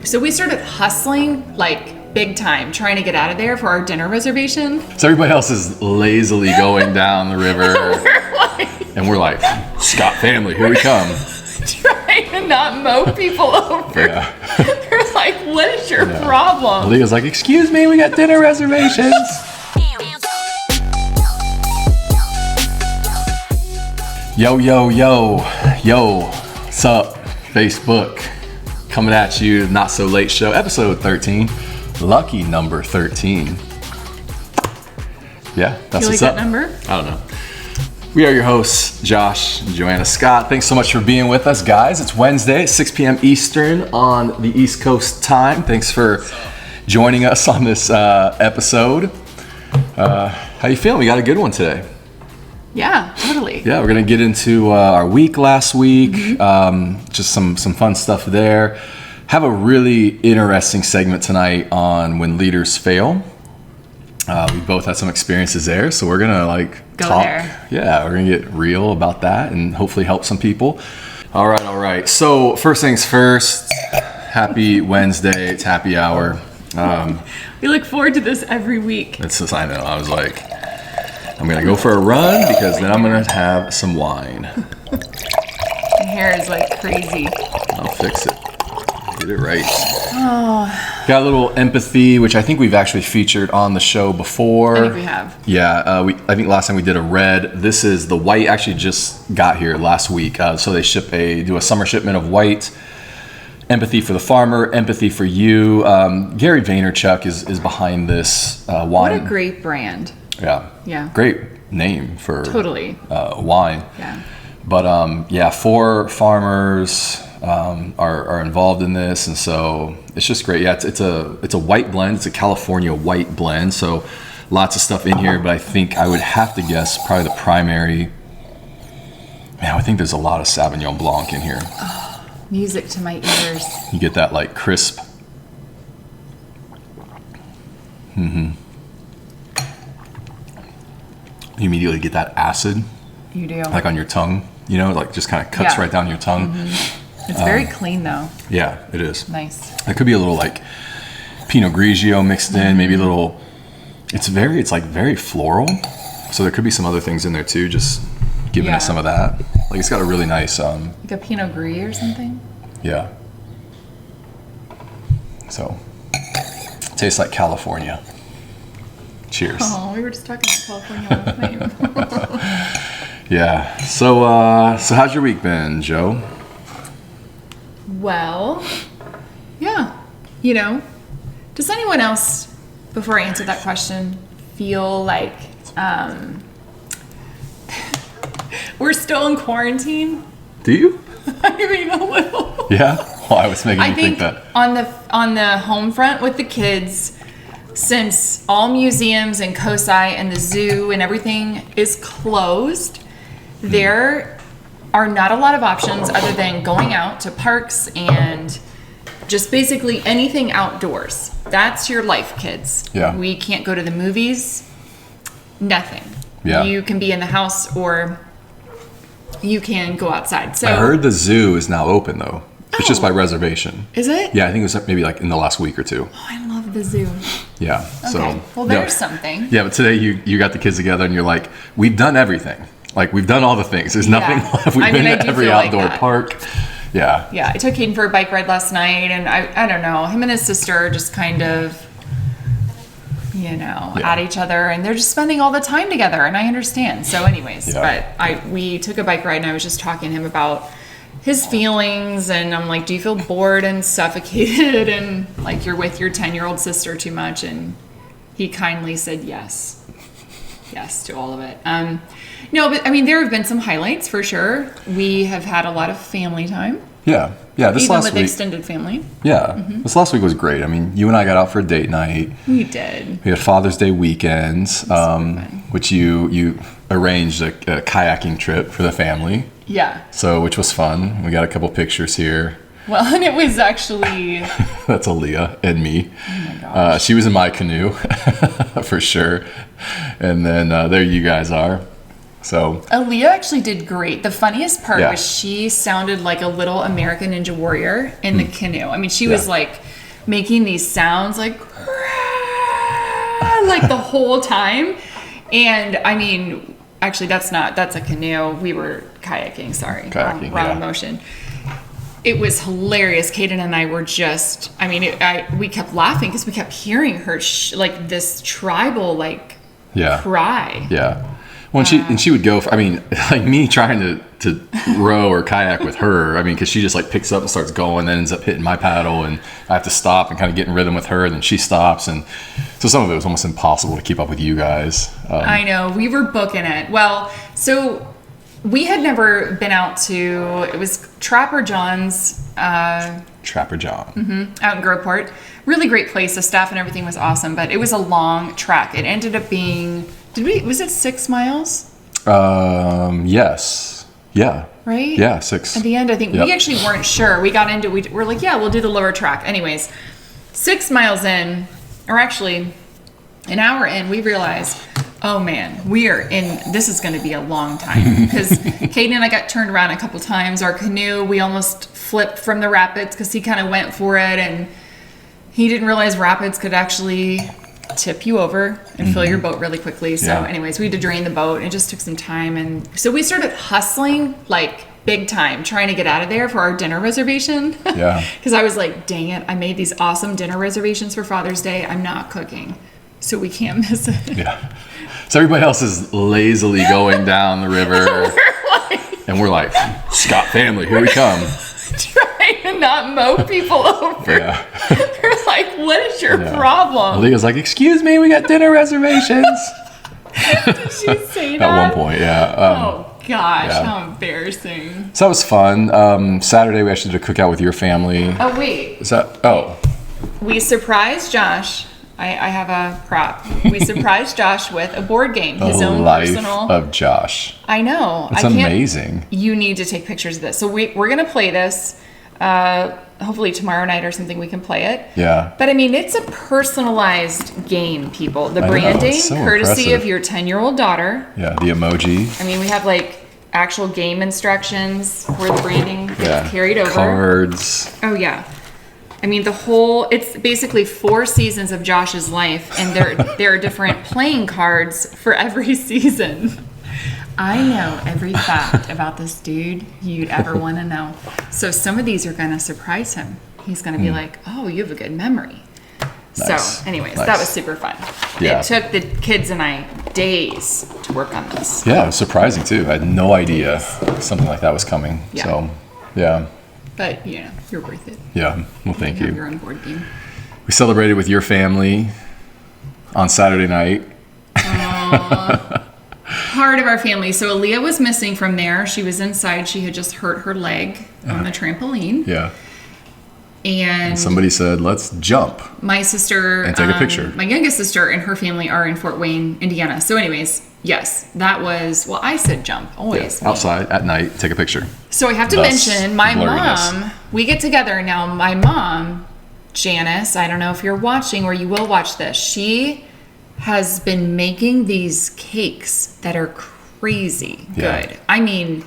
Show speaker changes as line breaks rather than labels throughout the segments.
So we started hustling like big time, trying to get out of there for our dinner reservation.
So everybody else is lazily going down the river. And we're like, Scott family, here we come.
Trying to not mow people over.
Yeah.
They're like, what is your problem?
Leah's like, excuse me, we got dinner reservations. Yo, what's up, Facebook? Coming at you, Not So Late Show, episode 13, lucky number 13. Yeah, that's
you
what's
like
up.
That number?
I don't know. We are your hosts, Josh and Joanna Scott. Thanks so much for being with us, guys. It's Wednesday, 6 p.m. Eastern on the East Coast time. Thanks for joining us on this episode. How you feeling? We got a good one today.
Yeah, totally.
Yeah, we're gonna get into our week last week. Just some fun stuff there. Have a really interesting segment tonight on when leaders fail. We both had some experiences there, so we're gonna
Go
talk.
there.
Yeah, we're gonna get real about that and hopefully help some people. All right. So first things first. Happy Wednesday. It's happy hour.
We look forward to this every week.
It's just, I know. I was like, I'm gonna go for a run because then I'm gonna have some wine.
My hair is like crazy.
I'll fix it. Get it right.
Oh.
Got a little empathy, which I think we've actually featured on the show before.
I think we have.
Yeah, I think last time we did a red. This is the white. Actually, just got here last week. So they do a summer shipment of white. Empathy for the farmer, empathy for you. Gary Vaynerchuk is behind this wine.
What a great brand.
Yeah. Great name for
totally
wine.
Yeah.
But 4 farmers are involved in this, and so it's just great. Yeah, it's a white blend. It's a California white blend, so lots of stuff in here. But I think I would have to guess probably the primary. Man, I think there's a lot of Sauvignon Blanc in here.
Oh, music to my ears.
You get that like crisp. You immediately get that acid.
You do.
Like on your tongue, like just kind of cuts right down your tongue.
It's very clean though.
Yeah, it is.
Nice.
It could be a little like Pinot Grigio mixed in, maybe a little. It's like very floral. So there could be some other things in there too, just giving it some of that. Like it's got a really nice.
Like a Pinot Gris or something.
Yeah. So tastes like California. Cheers.
Oh, we were just talking about California last night.
Yeah. So how's your week been, Joe?
Well, yeah. Does anyone else, before I answer that question, feel like we're still in quarantine?
Do you?
I mean, a little.
Yeah. Well, I was making you think that.
on the home front with the kids, since all museums and COSI and the zoo and everything is closed, there are not a lot of options other than going out to parks and just basically anything outdoors. That's your life, kids.
Yeah.
We can't go to the movies. Nothing.
Yeah.
You can be in the house or you can go outside. So
I heard the zoo is now open though. It's just by reservation.
Is it?
Yeah, I think it was maybe like in the last week or 2.
Oh, I love the zoo.
Yeah.
Okay.
So
Well, there's something.
Yeah, but today you got the kids together and you're like, we've done everything. Like we've done all the things. There's nothing left. We've been to every outdoor park. Yeah.
Yeah, I took Hayden for a bike ride last night, and I don't know, him and his sister are just kind of, at each other, and they're just spending all the time together, and I understand. So anyways, but we took a bike ride, and I was just talking to him about his feelings, and I'm like, do you feel bored and suffocated, and like you're with your 10-year-old sister too much? And he kindly said yes to all of it. No, but I mean, there have been some highlights for sure. We have had a lot of family time.
Yeah. This
even
last
with
week,
extended family.
Yeah. This last week was great. I mean, you and I got out for a date night.
We did.
We had Father's Day weekends, which you arranged a kayaking trip for the family.
Yeah.
So, which was fun. We got a couple pictures here.
Well, and it was actually...
That's Aaliyah and me.
Oh my gosh.
She was in my canoe, for sure. And then there you guys are. So
Aaliyah actually did great. The funniest part was she sounded like a little American Ninja Warrior in the canoe. I mean, she was like making these sounds like the whole time. And I mean, actually that's a canoe. We were kayaking, sorry.
Kayaking,
wrong motion. It was hilarious. Kaden and I were just, I mean, we kept laughing because we kept hearing her like this tribal cry.
Yeah. Well, she would go, I mean, like me trying to row or kayak with her, I mean, because she just like picks up and starts going, then ends up hitting my paddle, and I have to stop and kind of get in rhythm with her, and then she stops. And so some of it was almost impossible to keep up with you guys.
I know. We were booking it. Well, so we had never been out to, it was Trapper John's.
Trapper John.
Mm-hmm, out in Groveport. Really great place. The staff and everything was awesome, but it was a long trek. It ended up being, was it 6 miles?
Yes. Yeah.
Right?
Yeah, 6.
At the end, I think we actually weren't sure. We got into, we're like, yeah, we'll do the lower track. Anyways, 6 miles in, or actually an hour in, we realized, oh man, this is going to be a long time. Because Caden and I got turned around a couple times. Our canoe, we almost flipped from the rapids because he kind of went for it, and he didn't realize rapids could actually tip you over and fill your boat really quickly. So anyways, we had to drain the boat. It just took some time. And so we started hustling like big time, trying to get out of there for our dinner reservation.
Yeah.
Because I was like, dang it, I made these awesome dinner reservations for Father's Day. I'm not cooking, so we can't miss it.
Yeah. So everybody else is lazily going down the river. And we're like, Scott family, here we come.
Trying to not mow people over.
Yeah.
We're like, what is your problem?
Leah's like, excuse me, we got dinner reservations.
Did she say that?
At one point, yeah.
Oh gosh, how embarrassing.
So that was fun. Saturday we actually did a cookout with your family.
Oh wait.
We
surprised Josh. I have a prop. We surprised Josh with a board game. His own personal.
Of Josh.
I know.
It's amazing.
You need to take pictures of this. So we're going to play this. Hopefully tomorrow night or something we can play it.
Yeah.
But I mean, it's a personalized game, people. The branding,
so
courtesy
impressive.
of your 10-year-old daughter.
Yeah, the emoji.
I mean, we have like actual game instructions where the branding gets carried over.
Cards.
Oh, yeah. I mean, it's basically 4 seasons of Josh's life, and there are different playing cards for every season. I know every fact about this dude you'd ever want to know. So some of these are going to surprise him. He's going to be like, oh, you have a good memory.
Nice.
So anyways, that was super fun.
Yeah.
It took the kids and I days to work on this.
Yeah, it was surprising too. I had no idea something like that was coming.
Yeah.
So, yeah.
But, you're worth it.
Yeah, well, thank
You
you.
have your own board game.
We celebrated with your family on Saturday night.
Part of our family. So Aaliyah was missing from there. She was inside. She had just hurt her leg on the trampoline.
Yeah.
And
somebody said, let's jump.
My sister.
And take a picture.
My youngest sister and her family are in Fort Wayne, Indiana. So anyways, yes, that was, I said jump, always.
Yeah, outside, at night, take a picture.
So I have to mention, my mom, we get together now, my mom, Janice, I don't know if you're watching or you will watch this, she has been making these cakes that are crazy good. I mean,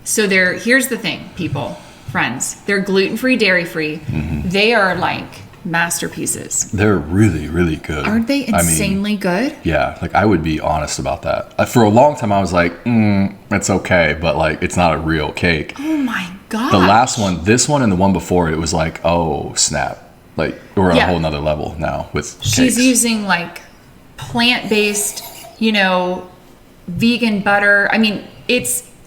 so here's the thing, people, friends, they're gluten-free, dairy-free. Mm-hmm. They are like masterpieces.
They're really, really good.
Aren't they insanely good?
Yeah, like I would be honest about that. For a long time I was like, it's okay, but like it's not a real cake.
Oh my god.
The last one, this one and the one before it was like, oh snap. Like we're on a whole nother level now with cakes.
She's using like plant-based, vegan butter. I mean,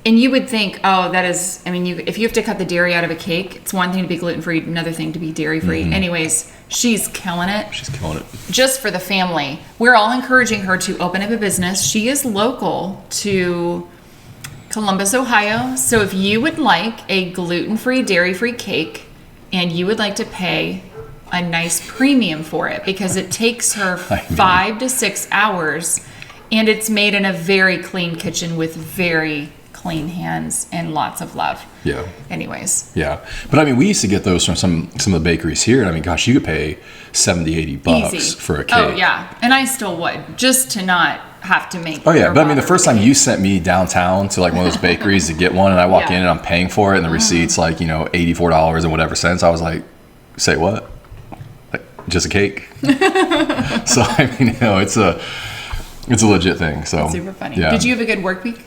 and you would think, that is, I mean, if you have to cut the dairy out of a cake, it's one thing to be gluten-free, another thing to be dairy-free. Mm-hmm. Anyways, she's killing it.
She's killing it.
Just for the family. We're all encouraging her to open up a business. She is local to Columbus, Ohio. So if you would like a gluten-free, dairy-free cake, and you would like to pay a nice premium for it, because it takes her 5 to 6 hours, and it's made in a very clean kitchen with very clean hands and lots of love.
Yeah.
Anyways.
Yeah. But I mean, we used to get those from some of the bakeries here. And I mean, gosh, you could pay $70, $80 for a cake.
Oh, yeah. And I still would, just to not have to make.
Oh, yeah. But I mean, the first time you sent me downtown to like one of those bakeries to get one, and I walk in and I'm paying for it, and the receipt's like, $84 and whatever cents. I was like, say what? Like, just a cake. So I mean, it's a legit thing. So
That's super funny.
Yeah.
Did you have a good work week?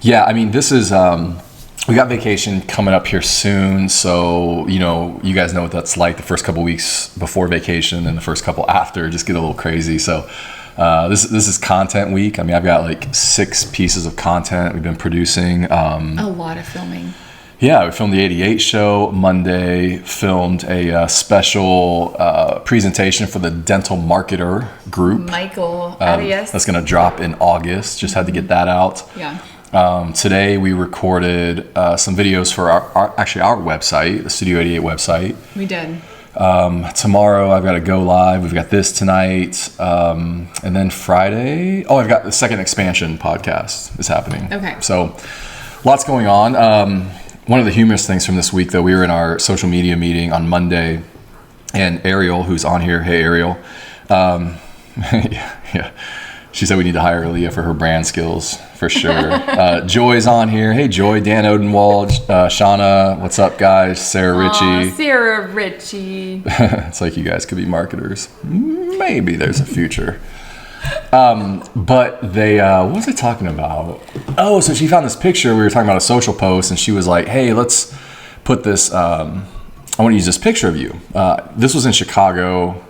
Yeah, I mean, this is we got vacation coming up here soon, so you guys know what that's like. The first couple weeks before vacation and the first couple after just get a little crazy. So this is content week. I mean, I've got like 6 pieces of content we've been producing.
A lot of filming.
Yeah, we filmed the 88 show Monday, filmed a special presentation for the Dental Marketer group.
Michael Arias.
That's going to drop in August. Just had to get that out.
Yeah.
Today we recorded some videos for our website, the Studio 88 website.
We did.
Tomorrow I've got to go live. We've got this tonight. And then Friday, I've got the second expansion podcast is happening.
Okay.
So lots going on. One of the humorous things from this week, though, we were in our social media meeting on Monday, and Ariel, who's on here, hey Ariel, yeah, she said we need to hire Aaliyah for her brand skills, for sure. Joy's on here. Hey Joy, Dan Odenwald, Shauna, what's up guys? Sarah Ritchie.
Sarah Ritchie.
It's like you guys could be marketers. Maybe there's a future. But they, what was I talking about? Oh, so she found this picture. We were talking about a social post, and she was like, hey, let's put this, I want to use this picture of you. This was in Chicago,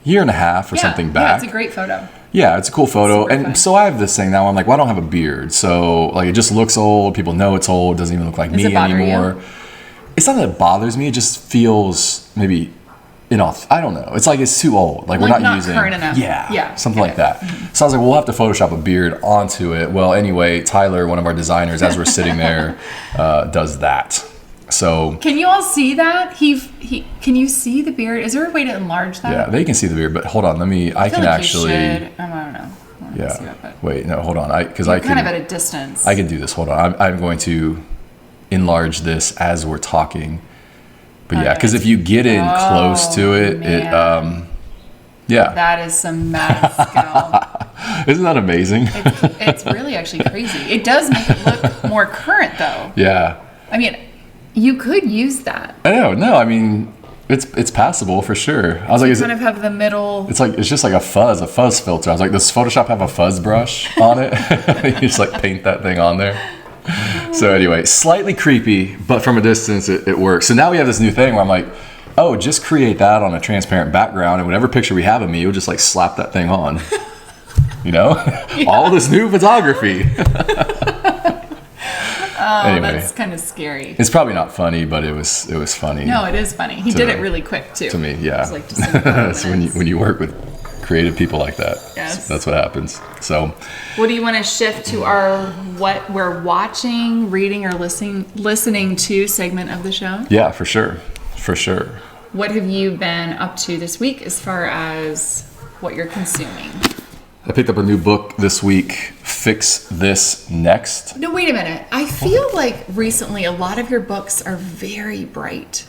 year and a half or something back.
Yeah, it's a great photo.
Yeah, it's a cool photo.
Super
And
fun.
so I have this thing now. I'm like, well, I don't have a beard. So like, it just looks old. People know it's old. It doesn't even look like
Does
me
it bother
anymore.
you?
It's not that it bothers me. It just feels maybe I don't know. It's like it's too old. Like we're
Like
not
not
using.
current enough. Yeah,
something
get
like that. So I was like, we'll have to Photoshop a beard onto it. Well, anyway, Tyler, one of our designers, as we're sitting there, does that. So
Can you all see that? Can you see the beard? Is there a way to enlarge that?
yeah, they can see the beard. But hold on, I
feel
can
like
actually.
you should. I don't know. I don't see
Yeah.
it, but
Wait, no, hold on. Because
you're
I can
kind of at a distance.
I can do this. Hold on. I'm going to enlarge this as we're talking. But yeah, because if you get in close to it,
man.
yeah.
That is some mad skill.
Isn't that amazing?
It's really actually crazy. It does make it look more current, though.
Yeah.
I mean, you could use that.
I know. No, I mean, it's passable for sure. I was like,
Kind of have the middle.
it's just like a fuzz filter. I was like, does Photoshop have a fuzz brush on it? You just like paint that thing on there. So anyway, slightly creepy, but from a distance it works. So now we have this new thing where I'm like, oh, just create that on a transparent background, and whatever picture we have of me, you'll just like slap that thing on. All this new photography. Anyway,
That's kind of scary.
it's probably not funny, but it was funny.
No, it is funny. He did it really quick too.
To me, yeah.
It was like just in 5
That's
minutes.
when you work with creative people like that.
Yes.
That's what happens. So
What do you want to shift to our what we're watching, reading, or listening to segment of the show?
yeah, for sure.
What have you been up to this week as far as what you're consuming?
I picked up a new book this week, Fix This Next.
No, wait a minute. I feel like recently a lot of your books are very bright.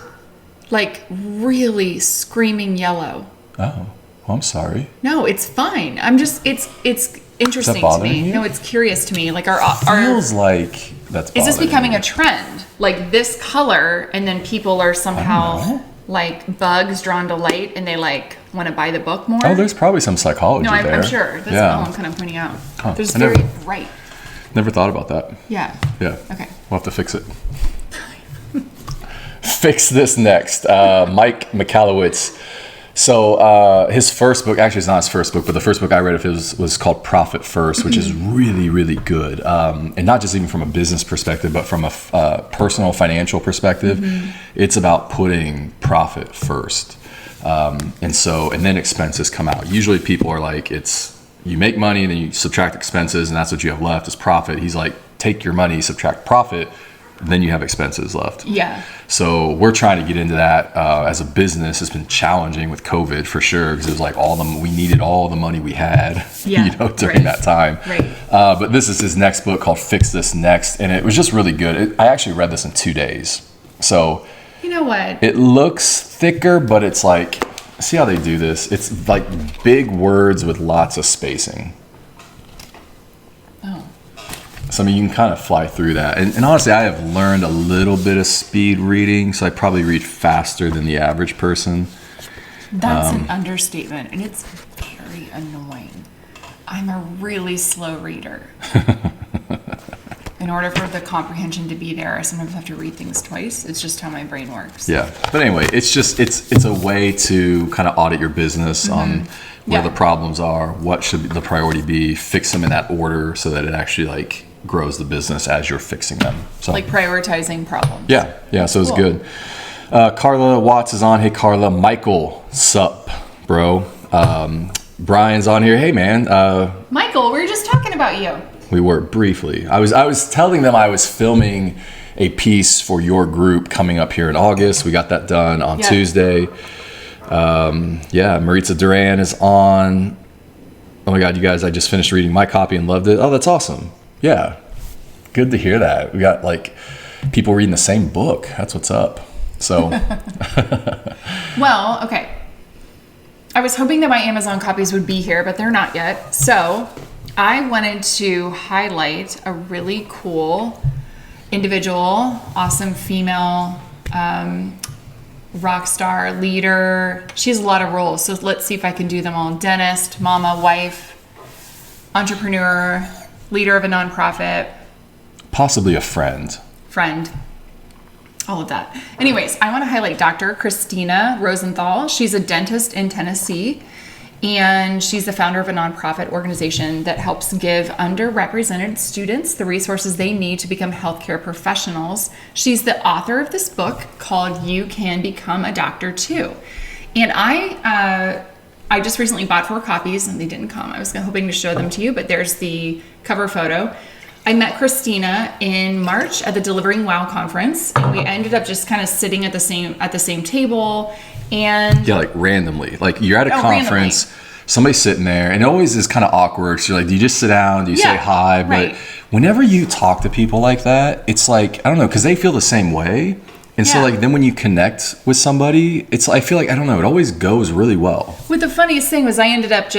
Like really screaming yellow.
Oh, I'm sorry.
No, it's fine. I'm just it's interesting to
bothering
me.
you?
No, it's curious to me. Like
Feels like that's
is this
bothering
becoming
me.
a trend? Like this color, and then people are somehow like bugs drawn to light, and they like want to buy the book more.
Oh, there's probably some psychology
no,
there.
I'm sure. That's all I'm kind of pointing out.
Huh.
There's
I
very
never-
bright.
Never thought about that.
Yeah.
Yeah.
Okay.
We'll have to fix it. Fix This Next. Mike Michalowicz. So his first book, actually it's not his first book, but the first book I read of his was called Profit First, which is really, really good. And not just even from a business perspective, but from a personal financial perspective. It's about putting profit first. And then expenses come out. Usually people are like, you make money and then you subtract expenses and that's what you have left is profit. He's like, take your money, subtract profit, then you have expenses left.
Yeah.
So we're trying to get into that as a business. It's been challenging with COVID for sure because it was like we needed all the money we had, during that time.
Right.
But this is his next book called Fix This Next, and it was just really good. I actually read this in 2 days. So
You know what?
it looks thicker, but it's like, see how they do this? It's like big words with lots of spacing.
Oh.
So I mean, you can kind of fly through that. And honestly, I have learned a little bit of speed reading, so I probably read faster than the average person.
That's an understatement, and it's very annoying. I'm a really slow reader. In order for the comprehension to be there, I sometimes have to read things twice. It's just how my brain works.
Yeah. But anyway, it's a way to kind of audit your business on where the problems are, what should the priority be, fix them in that order so that it actually like grows the business as you're fixing them. So
like prioritizing problems.
Yeah. So it's good. Carla Watts is on. Hey, Carla. Michael, sup, bro. Brian's on here. Hey, man.
Michael, we were just talking about you.
We were briefly. I was telling them I was filming a piece for your group coming up here in August. We got that done on Tuesday. Maritza Duran is on. Oh my God, you guys, I just finished reading my copy and loved it. Oh, that's awesome. Yeah. Good to hear that. We got like people reading the same book. That's what's up. So.
Well, okay. I was hoping that my Amazon copies would be here, but they're not yet. So I wanted to highlight a really cool individual, awesome female rock star, leader. She has a lot of roles, so let's see if I can do them all. Dentist, mama, wife, entrepreneur, leader of a nonprofit.
Possibly a friend.
All of that. Anyways, I want to highlight Dr. Christina Rosenthal. She's a dentist in Tennessee. And she's the founder of a nonprofit organization that helps give underrepresented students the resources they need to become healthcare professionals. She's the author of this book called You Can Become a Doctor Too. And I just recently bought 4 copies and they didn't come. I was hoping to show them to you, but there's the cover photo. I met Christina in March at the Delivering Wow conference. And we ended up just kind of sitting at the same table. And
yeah, like randomly, like you're at a conference, somebody's sitting there, and it always is kind of awkward. So you're like, do you just sit down? Do you say hi? But whenever you talk to people like that, it's like, I don't know, because they feel the same way. And so like then when you connect with somebody, I feel like, I don't know, it always goes really well.
Well, the funniest thing was I ended up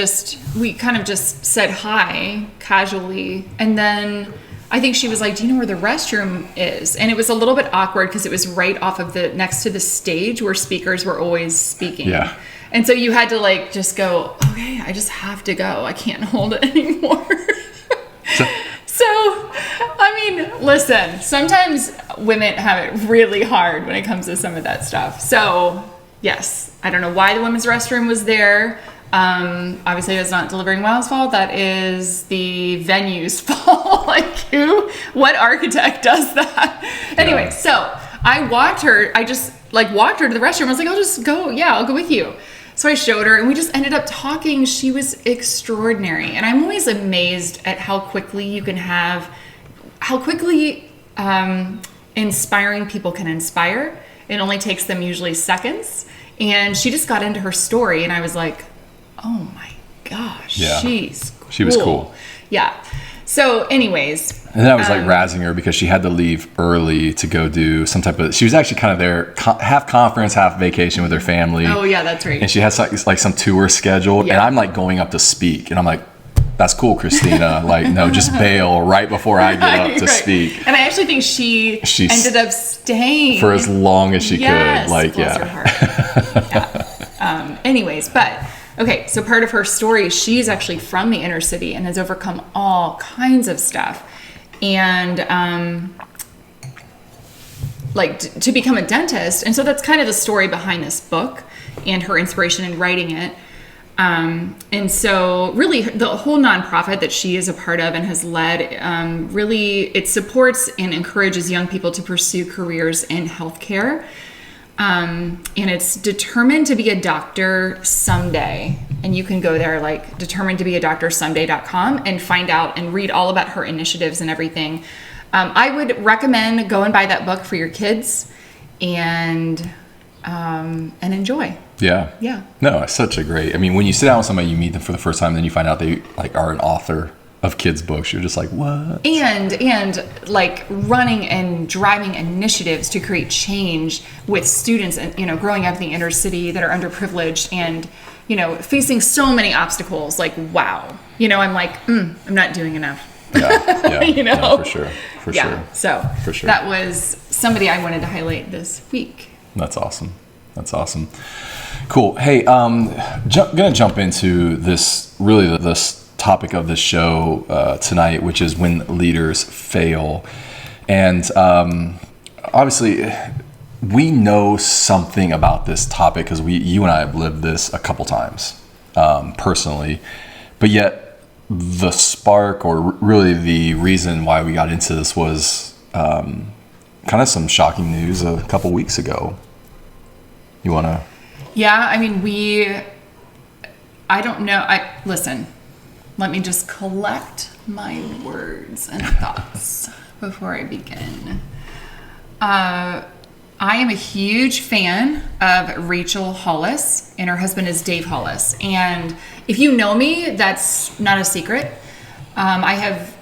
we kind of just said hi casually. And then I think she was like, do you know where the restroom is? And it was a little bit awkward because it was right off of next to the stage where speakers were always speaking.
Yeah.
And so you had to like just go, okay, I just have to go. I can't hold it anymore. So, I mean, listen, sometimes women have it really hard when it comes to some of that stuff. So, yes, I don't know why the women's restroom was there. Obviously, it's not Delivering Wow's fault. That is the venue's fault. What architect does that? Anyway, so I walked her. I just walked her to the restroom. I was like, I'll just go. Yeah, I'll go with you. So I showed her and we just ended up talking. She was extraordinary. And I'm always amazed at how quickly inspiring people can inspire. It only takes them usually seconds. And she just got into her story and I was like, oh my gosh, she was cool. Yeah. So anyways.
And then I was razzing her because she had to leave early to go do some type of, she was actually kind of there, half conference, half vacation with her family.
Oh yeah, that's right.
And she has like some tour scheduled and I'm like going up to speak and I'm like, that's cool, Christina. No, just bail right before I get up to speak.
And I actually think she ended up staying
for as long as she could.
Bless her heart. Anyways, but okay, so part of her story, she's actually from the inner city and has overcome all kinds of stuff. And to become a dentist. And so that's kind of the story behind this book and her inspiration in writing it. And so really the whole nonprofit that she is a part of and has led, really it supports and encourages young people to pursue careers in healthcare. And it's determined to be a doctor someday. And you can go there determinedtobeadoctorsomeday.com and find out and read all about her initiatives and everything. I would recommend go and buy that book for your kids and enjoy.
Yeah. Yeah. No, it's such a great, when you sit down with somebody, you meet them for the first time, then you find out they are an author of kids' books. You're just like, what?
And running and driving initiatives to create change with students and, growing up in the inner city that are underprivileged and, facing so many obstacles. Wow. I'm like, I'm not doing enough.
Yeah. No, for sure.
So that was somebody I wanted to highlight this week.
That's awesome. Cool. Hey, gonna jump into this topic of the show tonight, which is when leaders fail. And obviously, we know something about this topic because you and I have lived this a couple times personally. But yet, the spark, or really the reason why we got into this, was kind of some shocking news a couple weeks ago. You want to?
Yeah, I mean, I don't know. Listen, let me just collect my words and thoughts before I begin. I am a huge fan of Rachel Hollis, and her husband is Dave Hollis. And if you know me, that's not a secret. I have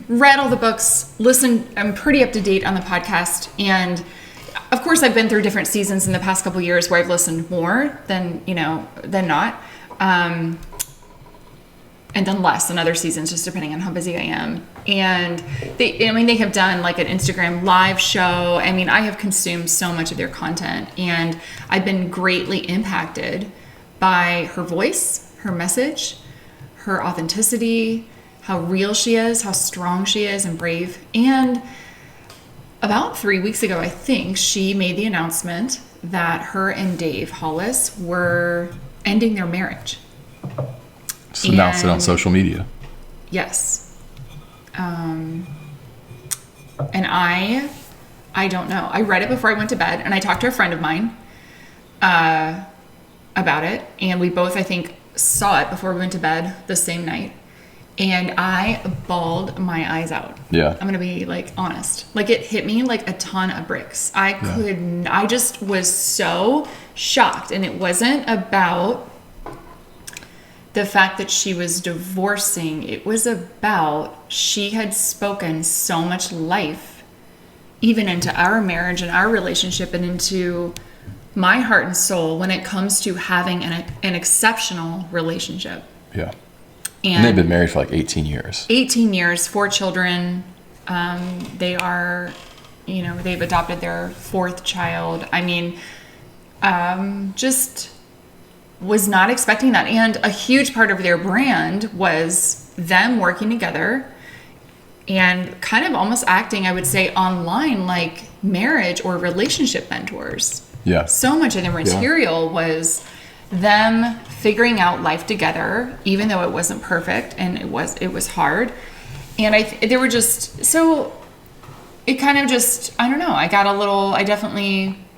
read all the books, listened, I'm pretty up to date on the podcast, and of course I've been through different seasons in the past couple years where I've listened more than not. And then less than other seasons, just depending on how busy I am. And they have done like an Instagram live show. I mean, I have consumed so much of their content, and I've been greatly impacted by her voice, her message, her authenticity, how real she is, how strong she is, and brave. And about 3 weeks ago, I think, she made the announcement that her and Dave Hollis were ending their marriage.
Just announced it on social media.
Yes. And I don't know. I read it before I went to bed, and I talked to a friend of mine about it, and we both, I think, saw it before we went to bed the same night, and I bawled my eyes out.
Yeah.
I'm going to be, like, honest. Like, it hit me like a ton of bricks. I just was so shocked, and it wasn't about the fact that she was divorcing. It was about she had spoken so much life even into our marriage and our relationship and into my heart and soul when it comes to having an exceptional relationship.
Yeah. And they've been married for like 18 years.
18 years, 4 children. They are, they've adopted their 4th child. I mean, just was not expecting that. And a huge part of their brand was them working together and kind of almost acting, I would say, online like marriage or relationship mentors. Yeah. So much of their material was them figuring out life together, even though it wasn't perfect and it was hard. And they were just, so it kind of just, I don't know,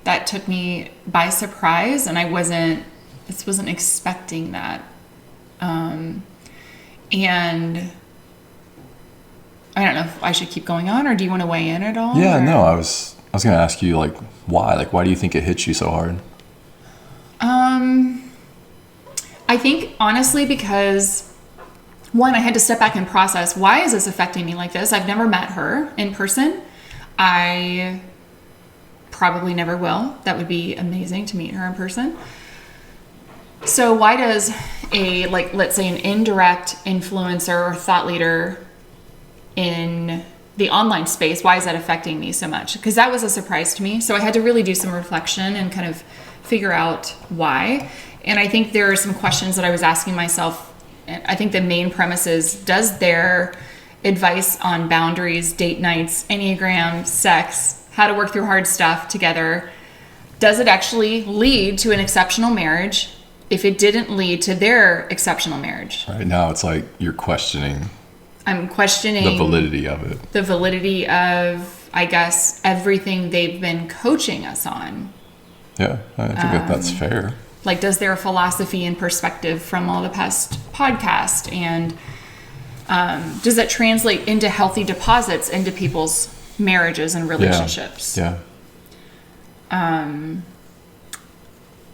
that took me by surprise, and I wasn't expecting that. And I don't know if I should keep going on, or do you want to weigh in at all?
Yeah, no, I was going to ask you, like, why? Like, why do you think it hits you so hard?
I think, honestly, because, one, I had to step back and process, why is this affecting me like this? I've never met her in person. I probably never will. That would be amazing to meet her in person. So why does let's say an indirect influencer or thought leader in the online space, why is that affecting me so much? Because that was a surprise to me. So I had to really do some reflection and kind of figure out why. And I think there are some questions that I was asking myself. I think the main premise is, does their advice on boundaries, date nights, Enneagram, sex, how to work through hard stuff together, does it actually lead to an exceptional marriage if it didn't lead to their exceptional marriage?
Right now it's like you're questioning.
I'm questioning
the validity of it.
The validity of, I guess, everything they've been coaching us on.
Yeah, I think that's fair.
Like, does their philosophy and perspective from all the past podcasts, and does that translate into healthy deposits into people's marriages and relationships?
Yeah.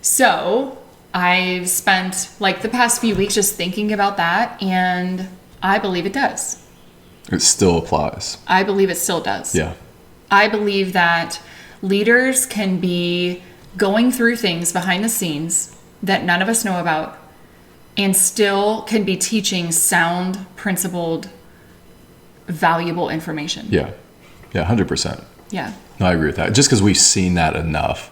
So I've spent like the past few weeks just thinking about that, and I believe it does.
It still applies.
I believe it still does.
Yeah.
I believe that leaders can be going through things behind the scenes that none of us know about, and still can be teaching sound, principled, valuable information.
Yeah. Yeah, 100%.
Yeah.
No, I agree with that. Just because we've seen that enough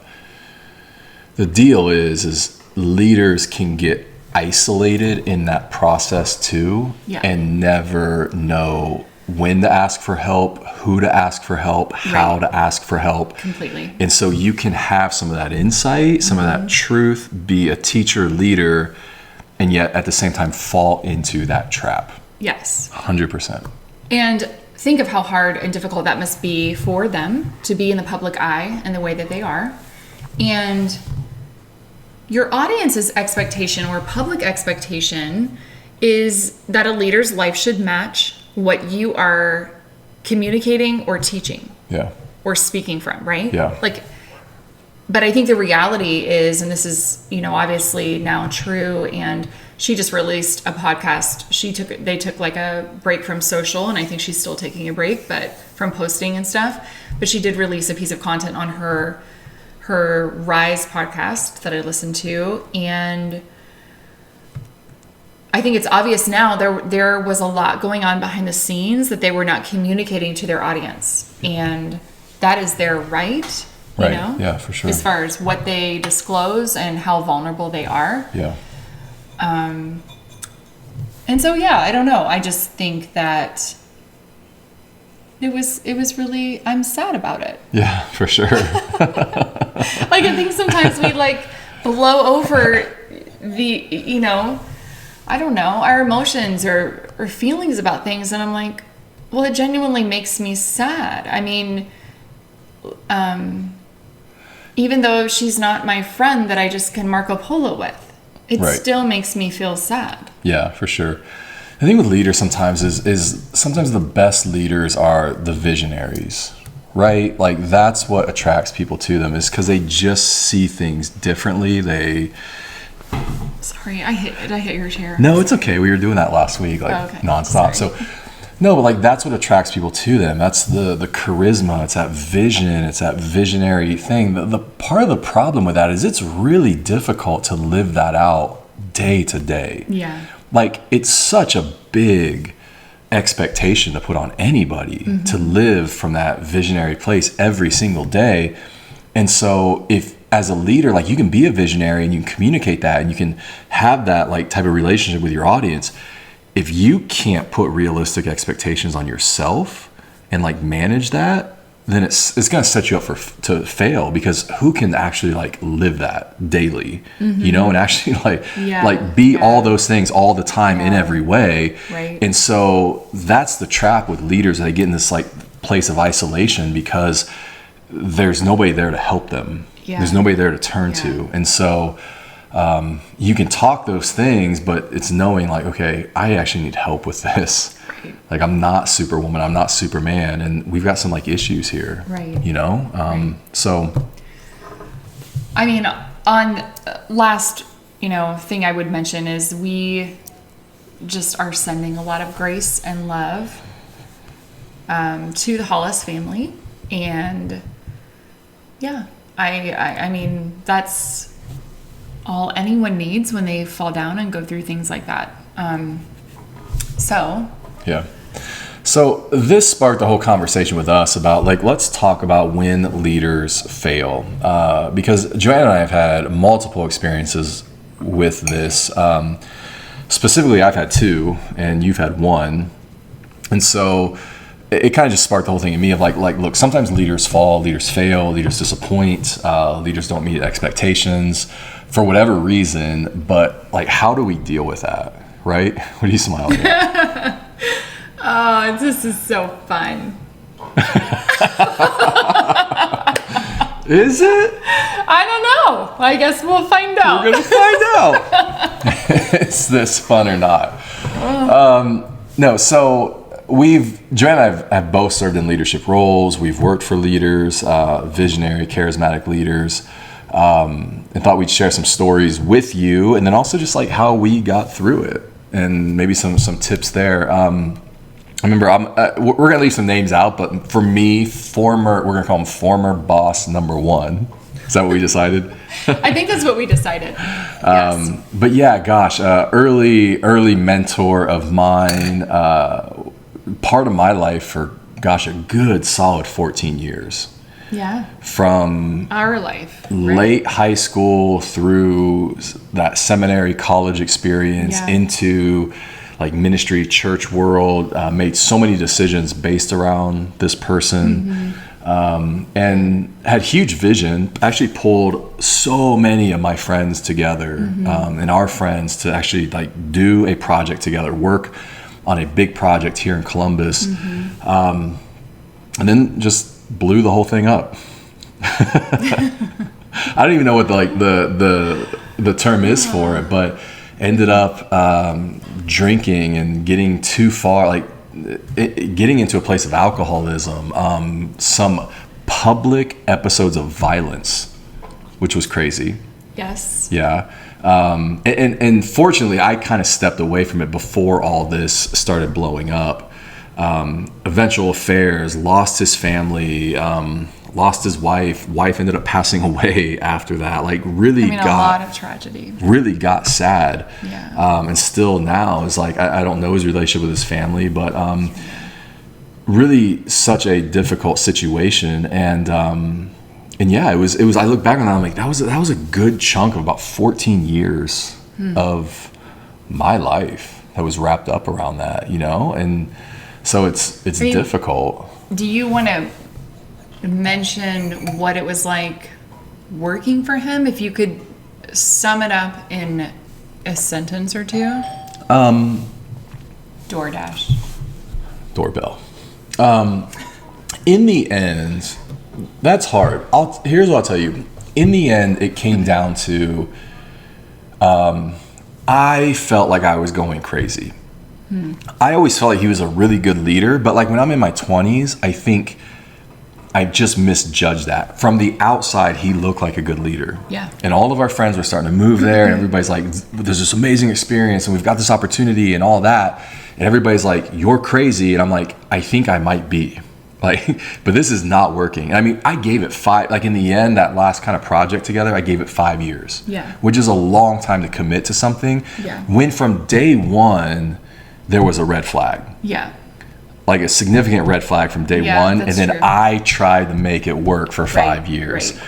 The deal is leaders can get isolated in that process too, and never know when to ask for help, who to ask for help, how to ask for help.
Completely.
And so you can have some of that insight, some of that truth, be a teacher, leader, and yet at the same time fall into that trap.
Yes.
100%.
And think of how hard and difficult that must be for them to be in the public eye in the way that they are. And your audience's expectation or public expectation is that a leader's life should match what you are communicating or teaching.
Yeah.
Or speaking from, right?
Yeah.
But I think the reality is, and this is, obviously now true, and she just released a podcast. They took like a break from social, and I think she's still taking a break, but from posting and stuff. But she did release a piece of content on her Rise podcast that I listened to, and I think it's obvious now there was a lot going on behind the scenes that they were not communicating to their audience, and that is their right.
Right. Yeah, for sure.
As far as what they disclose and how vulnerable they are.
Yeah.
And so, I don't know. I just think that it was really, I'm sad about it.
Yeah, for sure.
I think sometimes we blow over I don't know, our emotions or feelings about things. And I'm like, well, it genuinely makes me sad. I mean, even though she's not my friend that I just can Marco Polo with, it still makes me feel sad. Yeah,
for sure. I think with leaders sometimes is sometimes the best leaders are the visionaries, right? That's what attracts people to them, is because they just see things differently.
Sorry, I hit your chair.
No, it's okay. We were doing that last week, nonstop. Sorry. So, no, but that's what attracts people to them. That's the charisma. It's that vision. It's that visionary thing. The part of the problem with that is it's really difficult to live that out day to day.
Yeah.
It's such a big expectation to put on anybody to live from that visionary place every single day. And so if as a leader, you can be a visionary and you can communicate that and you can have that type of relationship with your audience. If you can't put realistic expectations on yourself and manage that, then it's going to set you up to fail, because who can actually live that daily, and actually be all those things all the time in every way.
Right.
And so that's the trap with leaders. They get in this place of isolation because there's nobody there to help them. Yeah. There's nobody there to turn to. And so you can talk those things, but it's knowing okay, I actually need help with this. Right. I'm not Superwoman, I'm not Superman, and we've got some issues here.
Right.
So
I mean, on last, thing I would mention is we just are sending a lot of grace and love to the Hollis family, and I mean, that's all anyone needs when they fall down and go through things like that.
So this sparked the whole conversation with us about let's talk about when leaders fail, because Joanna and I have had multiple experiences with this. Specifically, I've had 2 and you've had 1, and so it kind of just sparked the whole thing in me of look, sometimes leaders fall, leaders fail, leaders disappoint, leaders don't meet expectations for whatever reason, but how do we deal with that, right? What are you smiling at?
Oh, this is so fun.
Is it?
I don't know. I guess we'll find out.
We're going to find out. Is this fun or not? No, so Joanna and I have both served in leadership roles. We've worked for leaders, visionary, charismatic leaders, and thought we'd share some stories with you, and then also just how we got through it, and maybe some tips there. I remember we're going to leave some names out, but for me, we're going to call him former boss number 1. Is that what we decided?
I think that's what we decided. Yes.
But gosh, early mentor of mine, part of my life for, a good solid 14 years. from
our life,
late high school through that seminary college experience into like ministry, church world, made so many decisions based around this person, and had huge vision, actually pulled so many of my friends together, and our friends to actually like do a project together, work on a big project here in Columbus, and then just blew the whole thing up. I don't even know what the term is for it, but ended up drinking and getting too far, like getting into a place of alcoholism, some public episodes of violence, which was crazy.
Yes.
Yeah. And fortunately, I kind of stepped away from it before all this started blowing up. Eventual affairs, lost his family, lost his wife. Wife ended up passing away after that. Like really
a lot of tragedy.
Really got sad.
Yeah.
And still now is like, I don't know his relationship with his family, but really such a difficult situation. And yeah, it was, I look back on that, I'm like, that was a good chunk of about 14 years of my life that was wrapped up around that, you know? And so it's difficult.
Do you want to mention what it was like working for him? If you could sum it up in a sentence or two. DoorDash.
Doorbell. In the end, that's hard. Here's what I'll tell you. In the end, it came down to I felt like I was going crazy. I always felt like he was a really good leader, but like when I'm in my 20s, I think I just misjudged that. From the outside, he looked like a good leader.
Yeah.
And all of our friends were starting to move there, and everybody's like, there's this amazing experience, and we've got this opportunity and all that. And everybody's like, you're crazy. And I'm like, I think I might be. Like, but this is not working. I mean, I gave it 5, like in the end, that last kind of project together, I gave it 5 years.
Yeah.
Which is a long time to commit to something.
Yeah.
When from day one, there was a red flag.
Yeah.
Like a significant red flag from day one. And then true. I tried to make it work for 5 years. Right.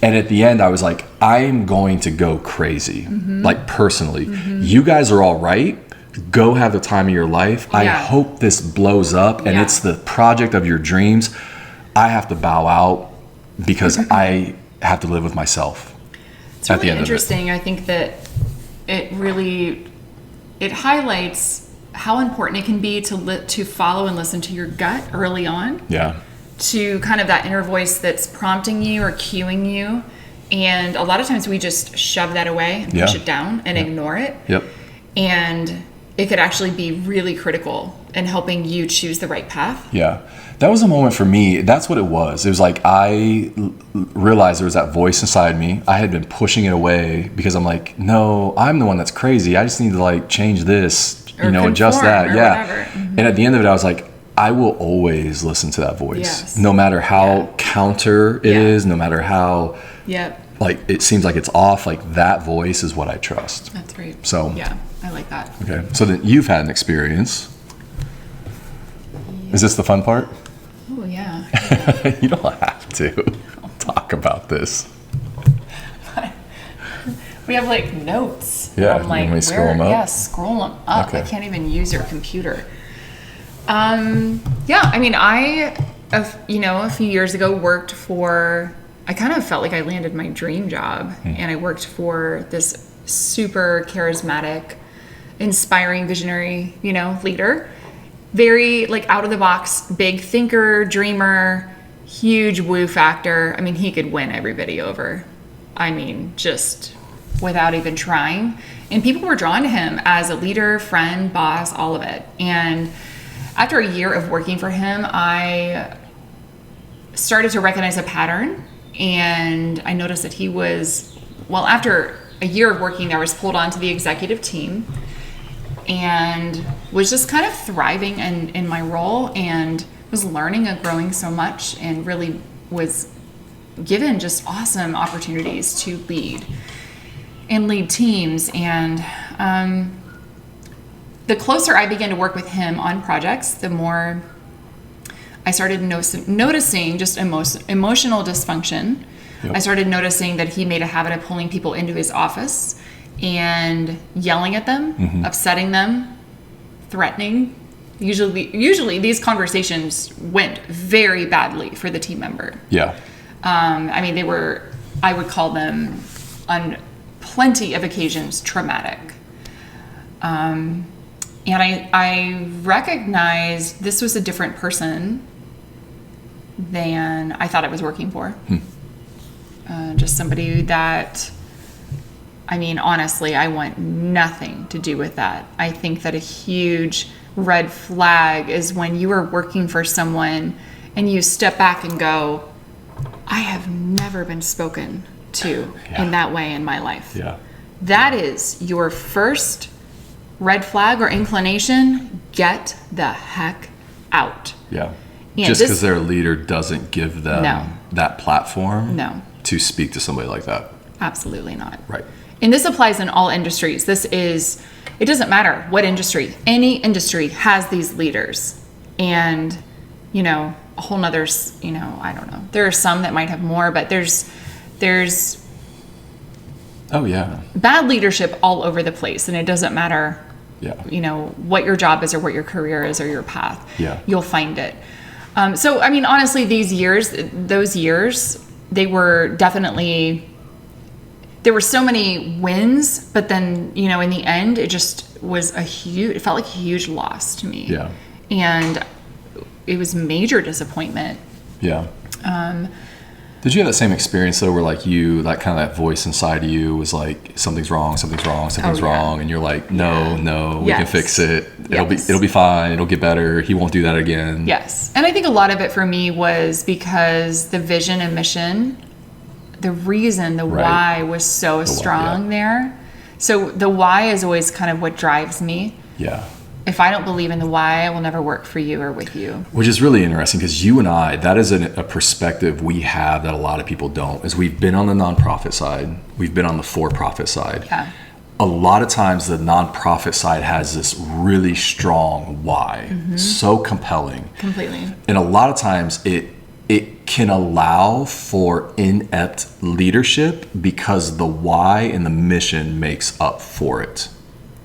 And at the end, I was like, I'm going to go crazy. Like personally, you guys are all right. Go have the time of your life. Yeah. I hope this blows up and it's the project of your dreams. I have to bow out because I have to live with myself.
It's really interesting. I think that it highlights how important it can be to follow and listen to your gut early on.
Yeah.
To kind of that inner voice that's prompting you or cueing you. And a lot of times we just shove that away and push it down and ignore it. Yep. And it could actually be really critical in helping you choose the right path. Yeah.
That was a moment for me. That's what it was. It was like I realized there was that voice inside me. I had been pushing it away because I'm like, no, I'm the one that's crazy. I just need to like change this, or adjust that. And at the end of it, I was like, I will always listen to that voice, no matter how counter it is, no matter how like it seems like it's off. Like that voice is what I trust.
That's right.
So
yeah, I like that.
Okay, so then you've had an experience. Is this the fun part?
Oh yeah.
You don't have to talk about this.
We have like notes.
Yeah,
I'm like,
let me scroll them up.
Yeah, scroll them up. Okay. I can't even use your computer. Yeah, I mean, a few years ago I kind of felt like I landed my dream job, and I worked for this super charismatic, inspiring, visionary, leader. Very like out of the box, big thinker, dreamer, huge woo factor. I mean, he could win everybody over. I mean, just without even trying. And people were drawn to him as a leader, friend, boss, all of it. And after a year of working for him, I started to recognize a pattern. And I noticed that he was, after a year of working there, I was pulled onto the executive team and was just kind of thriving in my role and was learning and growing so much and really was given just awesome opportunities to lead teams. And the closer I began to work with him on projects, the more I started noticing just emotional dysfunction. Yep. I started noticing that he made a habit of pulling people into his office and yelling at them, upsetting them, threatening. Usually these conversations went very badly for the team member.
Yeah.
I mean, I would call them on plenty of occasions traumatic. And I recognized this was a different person than I thought I was working for. Just somebody that, I mean, honestly, I want nothing to do with that. I think that a huge red flag is when you are working for someone and you step back and go, I have never been spoken to in that way in my life.
Yeah.
That is your first red flag or inclination. Get the heck out.
Yeah. Just because their leader doesn't give them that platform to speak to somebody like that.
Absolutely not.
Right.
And this applies in all industries. It doesn't matter what industry. Any industry has these leaders. And, a whole nother, I don't know. There are some that might have more, but there's
oh yeah,
bad leadership all over the place. And it doesn't matter, what your job is or what your career is or your path.
Yeah.
You'll find it. So, I mean, honestly, those years, they were definitely, there were so many wins, but then, in the end, it just was it felt like a huge loss to me.
Yeah.
And it was major disappointment.
Yeah. Did you have that same experience though, where like that voice inside of you was like, something's wrong, and you're like, no, we can fix it. It'll be fine. It'll get better. He won't do that again.
Yes. And I think a lot of it for me was because the vision and mission, the reason, the why was so strong there. So the why is always kind of what drives me.
Yeah.
If I don't believe in the why, I will never work for you or with you.
Which is really interesting because you and I, that is a perspective we have that a lot of people don't, is we've been on the nonprofit side. We've been on the for-profit side.
Yeah.
A lot of times the nonprofit side has this really strong why, so compelling.
Completely.
And a lot of times it can allow for inept leadership because the why and the mission makes up for it.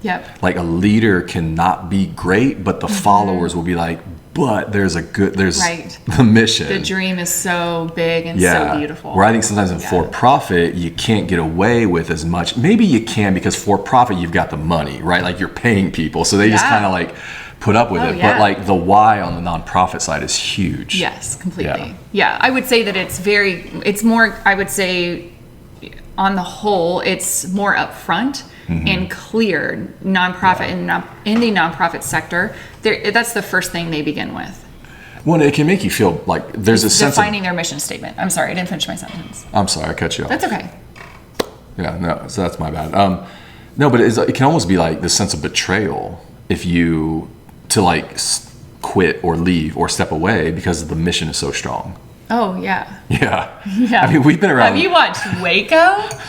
Yep.
Like a leader cannot be great, but the followers will be like, but there's the mission.
The dream is so big and so beautiful.
Where I think sometimes in for-profit, you can't get away with as much. Maybe you can because for-profit, you've got the money, right? Like you're paying people. So they just kind of like put up with it. But like the why on the nonprofit side is huge.
Yes, completely. Yeah. I would say that it's more, I would say on the whole, it's more upfront and clear. Nonprofit in the nonprofit sector, that's the first thing they begin with.
Well, it can make you feel like there's a sense of
defining their mission statement. I'm sorry, I didn't finish my sentence.
I'm sorry, I cut you off.
That's okay.
Yeah, no, so that's my bad. No, but it can almost be like the sense of betrayal if you to like quit or leave or step away because the mission is so strong.
Oh, yeah.
Yeah. I mean, we've been around.
Have you watched Waco?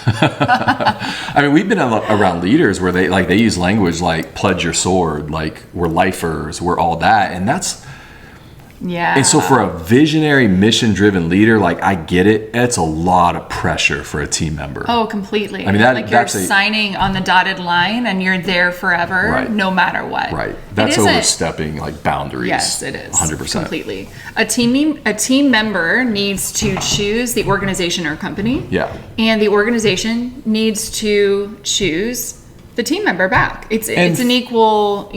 I mean, we've been around leaders where they use language like pledge your sword, like we're lifers, we're all that. And that's.
Yeah.
And so for a visionary, mission-driven leader, like I get it, it's a lot of pressure for a team member.
Oh, completely.
I mean,
you're signing on the dotted line and you're there forever, no matter what.
Right. That's overstepping like boundaries.
Yes, it is.
100%.
Completely. A team member needs to choose the organization or company.
Yeah.
And the organization needs to choose the team member back. It's an equal,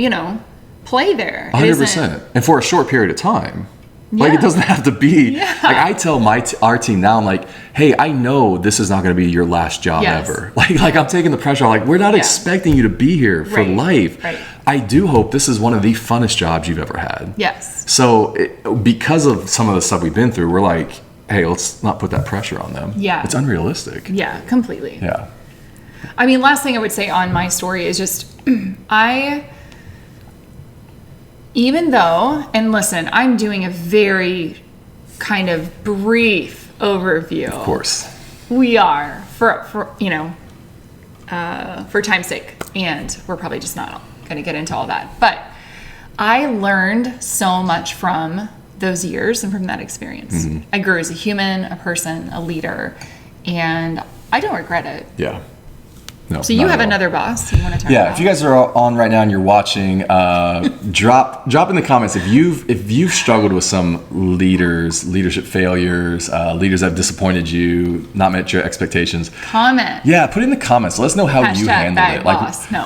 play there.
100%. And for a short period of time. Like it doesn't have to be like I tell our team now, I'm like, hey, I know this is not going to be your last job ever. Like I'm taking the pressure. I'm like, we're not expecting you to be here for life.
Right.
I do hope this is one of the funnest jobs you've ever had.
Yes.
So because of some of the stuff we've been through, we're like, hey, let's not put that pressure on them. Yeah. It's unrealistic.
Yeah, completely.
Yeah.
I mean, last thing I would say on my story is just even though, and listen, I'm doing a very kind of brief overview.
Of course.
We are for time's sake, and we're probably just not going to get into all that. But I learned so much from those years and from that experience. I grew as a human, a person, a leader, and I don't regret it.
Yeah. No,
so you have another boss you want to talk about?
Yeah, if you guys are on right now and you're watching, drop in the comments if you've struggled with some leadership failures, leaders that have disappointed you, not met your expectations.
Comment.
Yeah, put it in the comments. Let us know how you handled
bad
it.
Boss. No.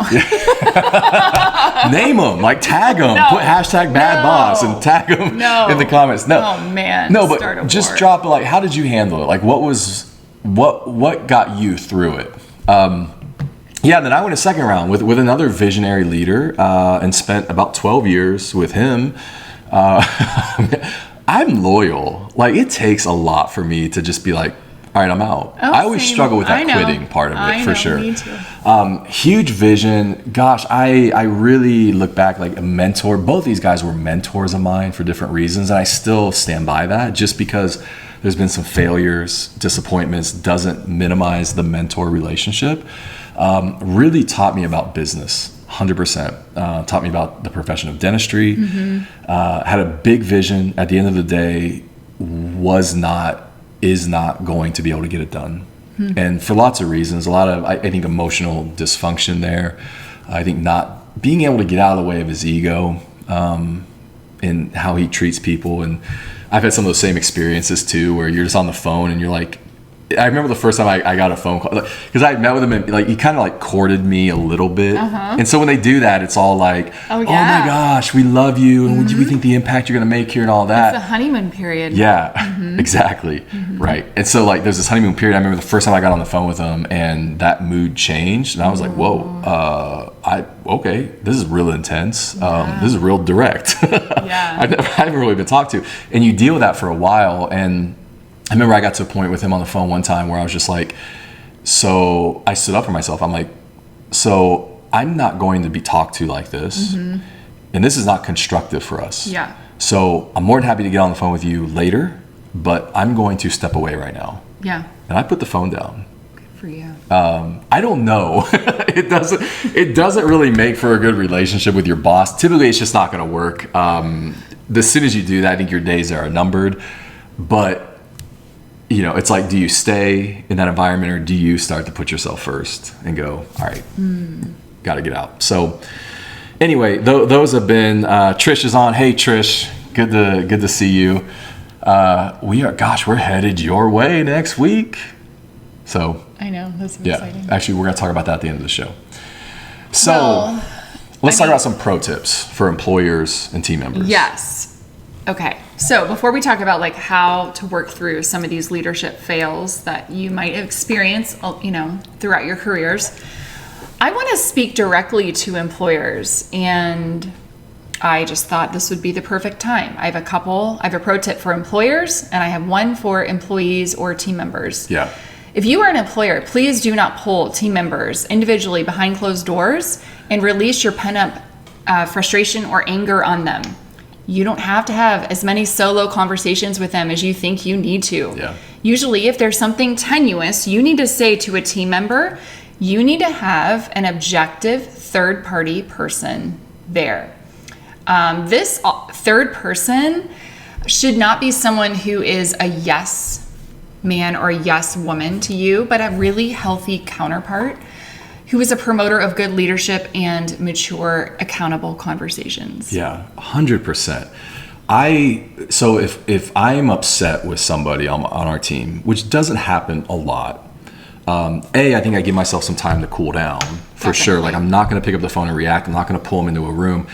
Name them, like tag them.
No.
Put hashtag bad boss and tag them in the comments. No.
Oh man.
No, but just drop it. Like, how did you handle it? Like, what got you through it? Yeah, then I went a second round with another visionary leader and spent about 12 years with him. I'm loyal. Like, it takes a lot for me to just be like, all right, I'm out. I always struggle with that quitting part of it, for sure.
Me too.
Huge vision. Gosh, I really look back like a mentor. Both these guys were mentors of mine for different reasons, and I still stand by that just because there's been some failures, disappointments, doesn't minimize the mentor relationship. Really taught me about business, 100%. Taught me about the profession of dentistry. Had a big vision. At the end of the day, is not going to be able to get it done. And for lots of reasons, a lot of, I think, emotional dysfunction there. I think not being able to get out of the way of his ego in how he treats people. And I've had some of those same experiences too, where you're just on the phone and you're like, I remember the first time I got a phone call, because I met with him and like he kind of like courted me a little bit. And so when they do that, it's all like, oh my gosh, we love you, and we think the impact you're gonna make here and all that.
It's the honeymoon period.
Yeah, exactly. Right. And so like there's this honeymoon period. I remember the first time I got on the phone with him and that mood changed, and I was like, whoa, okay, this is real intense. This is real direct. I haven't really been talked to, and you deal with that for a while. And I remember I got to a point with him on the phone one time where I was just like, so I stood up for myself. I'm like, so I'm not going to be talked to like this. And this is not constructive for us.
Yeah.
So I'm more than happy to get on the phone with you later, but I'm going to step away right now.
Yeah.
And I put the phone down.
Good for you.
I don't know. It doesn't really make for a good relationship with your boss. Typically, it's just not going to work. As soon as you do that, I think your days are numbered. But you know, it's like, do you stay in that environment or do you start to put yourself first and go, all right, got to get out. So anyway, those have been, Trish is on. Hey, Trish, good to see you. We're headed your way next week. So
I know, that's exciting.
Actually, we're going to talk about that at the end of the show. So let's talk about some pro tips for employers and team members.
Yes. Okay, so before we talk about like how to work through some of these leadership fails that you might experience, you know, throughout your careers, I want to speak directly to employers, and I just thought this would be the perfect time. I have a pro tip for employers, and I have one for employees or team members.
Yeah.
If you are an employer, please do not pull team members individually behind closed doors and release your pent-up frustration or anger on them. You don't have to have as many solo conversations with them as you think you need to.
Yeah.
Usually, if there's something tenuous you need to say to a team member, you need to have an objective third-party person there. This third person should not be someone who is a yes man or a yes woman to you, but a really healthy counterpart who is a promoter of good leadership and mature, accountable conversations.
Yeah, 100%. So if I'm upset with somebody on our team, which doesn't happen a lot, I think I give myself some time to cool down, for sure. Like, I'm not going to pick up the phone and react. I'm not going to pull them into a room.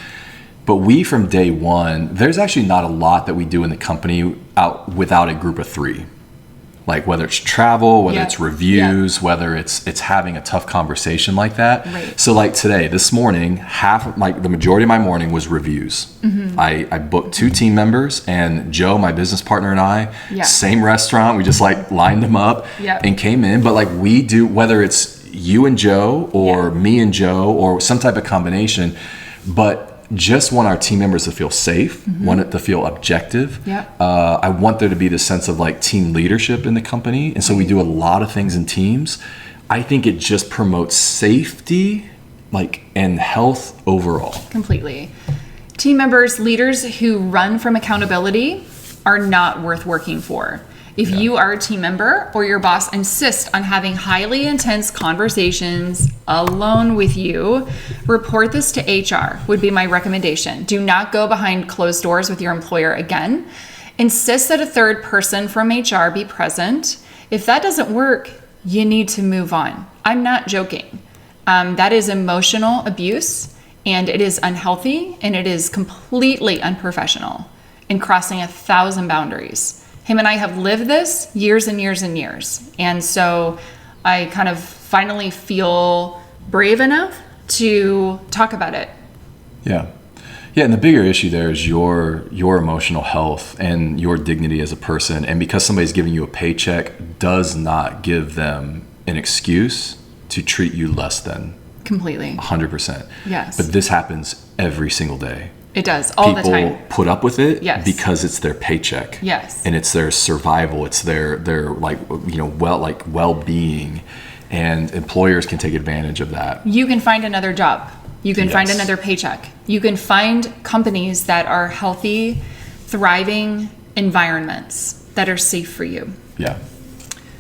But from day one, there's actually not a lot that we do in the company without a group of three. Like whether it's travel, whether it's reviews, whether it's having a tough conversation like that.
Right.
So like today, this morning, the majority of my morning was reviews. I booked 2 team members, and Joe, my business partner, and I, same restaurant. We just like lined them up and came in. But like we do, whether it's you and Joe or me and Joe or some type of combination, but just want our team members to feel safe, want it to feel objective. I want there to be this sense of like team leadership in the company. And so we do a lot of things in teams. I think it just promotes safety and health overall.
Completely. Team members, leaders who run from accountability are not worth working for. If you are a team member or your boss insists on having highly intense conversations alone with you, report this to HR would be my recommendation. Do not go behind closed doors with your employer again. Insist that a third person from HR be present. If that doesn't work, you need to move on. I'm not joking. That is emotional abuse, and it is unhealthy, and it is completely unprofessional and crossing 1,000 boundaries. Him and I have lived this years and years and years. And so I kind of finally feel brave enough to talk about it.
Yeah. Yeah, and the bigger issue there is your emotional health and your dignity as a person. And because somebody's giving you a paycheck does not give them an excuse to treat you less than.
Completely.
100%.
Yes.
But this happens every single day.
It does, all the time.
People put up with it
because
it's their paycheck.
Yes.
And it's their survival. It's their well-being. And employers can take advantage of that.
You can find another job. You can find another paycheck. You can find companies that are healthy, thriving environments that are safe for you.
Yeah.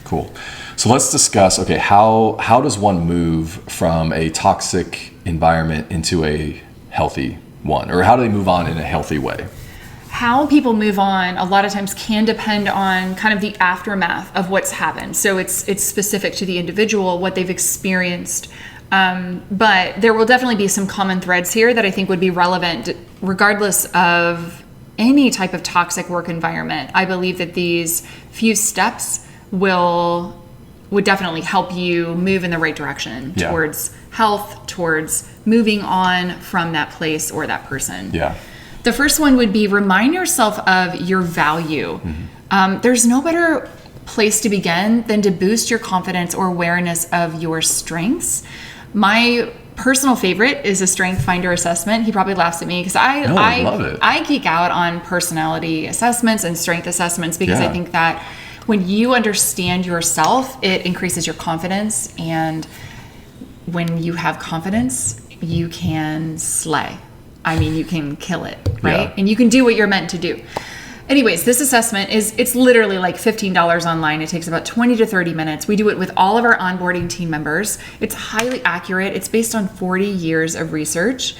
Cool. So let's discuss, okay, how does one move from a toxic environment into a healthy one? Or how do they move on in a healthy way?
How people move on a lot of times can depend on kind of the aftermath of what's happened. So it's specific to the individual, what they've experienced. But there will definitely be some common threads here that I think would be relevant regardless of any type of toxic work environment. I believe that these few steps would definitely help you move in the right direction towards health, towards moving on from that place or that person.
Yeah.
The first one would be remind yourself of your value. There's no better place to begin than to boost your confidence or awareness of your strengths. My personal favorite is a strength finder assessment. He probably laughs at me because I
love it.
I geek out on personality assessments and strength assessments because I think that when you understand yourself, it increases your confidence. And when you have confidence, you can slay. I mean, you can kill it, right?
Yeah.
And you can do what you're meant to do. Anyways, this assessment it's literally like $15 online. It takes about 20 to 30 minutes. We do it with all of our onboarding team members. It's highly accurate. It's based on 40 years of research.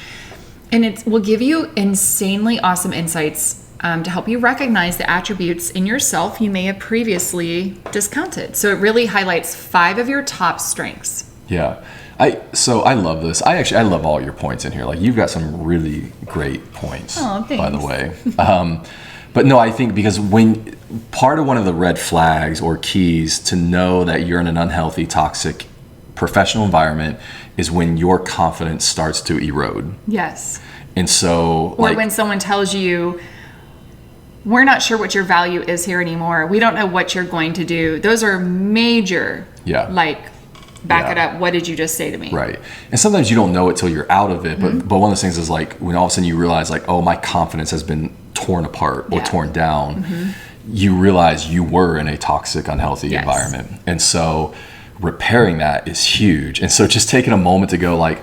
And it will give you insanely awesome insights to help you recognize the attributes in yourself you may have previously discounted. So it really highlights 5 of your top strengths.
Yeah. I love this. I love all your points in here. Like, you've got some really great points, by the way. But no, I think because when part of one of the red flags or keys to know that you're in an unhealthy, toxic professional environment is when your confidence starts to erode.
Yes.
And so,
or when someone tells you, we're not sure what your value is here anymore. We don't know what you're going to do. Those are major, back it up. What did you just say to me?
Right. And sometimes you don't know it till you're out of it. But one of those things is like when all of a sudden you realize like, oh, my confidence has been torn apart or torn down. You realize you were in a toxic, unhealthy environment. And so repairing that is huge. And so just taking a moment to go like,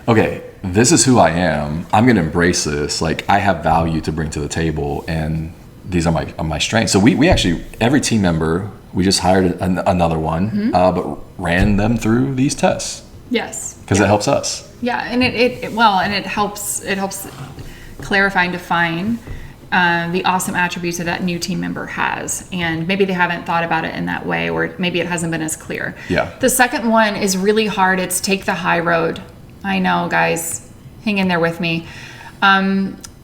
okay, this is who I am. I'm going to embrace this. Like, I have value to bring to the table, and these are my strengths. So we actually, every team member, we just hired another one, but ran them through these tests.
Yes.
Because it helps us.
Yeah, and it helps clarify and define the awesome attributes that that new team member has, and maybe they haven't thought about it in that way, or maybe it hasn't been as clear.
Yeah.
The second one is really hard. It's take the high road. I know, guys, hang in there with me.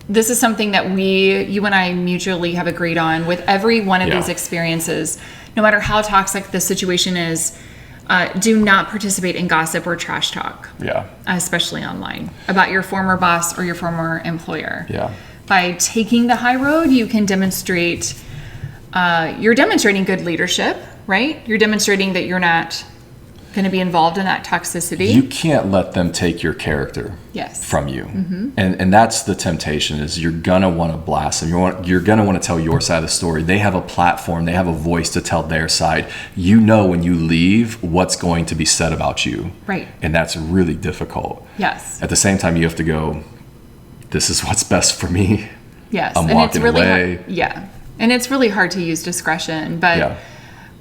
This is something that you and I mutually have agreed on with every one of these experiences. No matter how toxic the situation is, do not participate in gossip or trash talk. Yeah. Especially online about your former boss or your former employer.
Yeah.
By taking the high road, you can demonstrate, you're demonstrating good leadership, right? You're demonstrating that you're not going to be involved in that toxicity.
You can't let them take your character from you. And that's the temptation, is you're going to want to blast them. You're going to want to tell your side of the story. They have a platform. They have a voice to tell their side. You know when you leave what's going to be said about you.
Right.
And that's really difficult.
Yes.
At the same time, you have to go, this is what's best for me.
Yes.
I'm
and
walking
it's really
away.
Yeah. And it's really hard to use discretion, but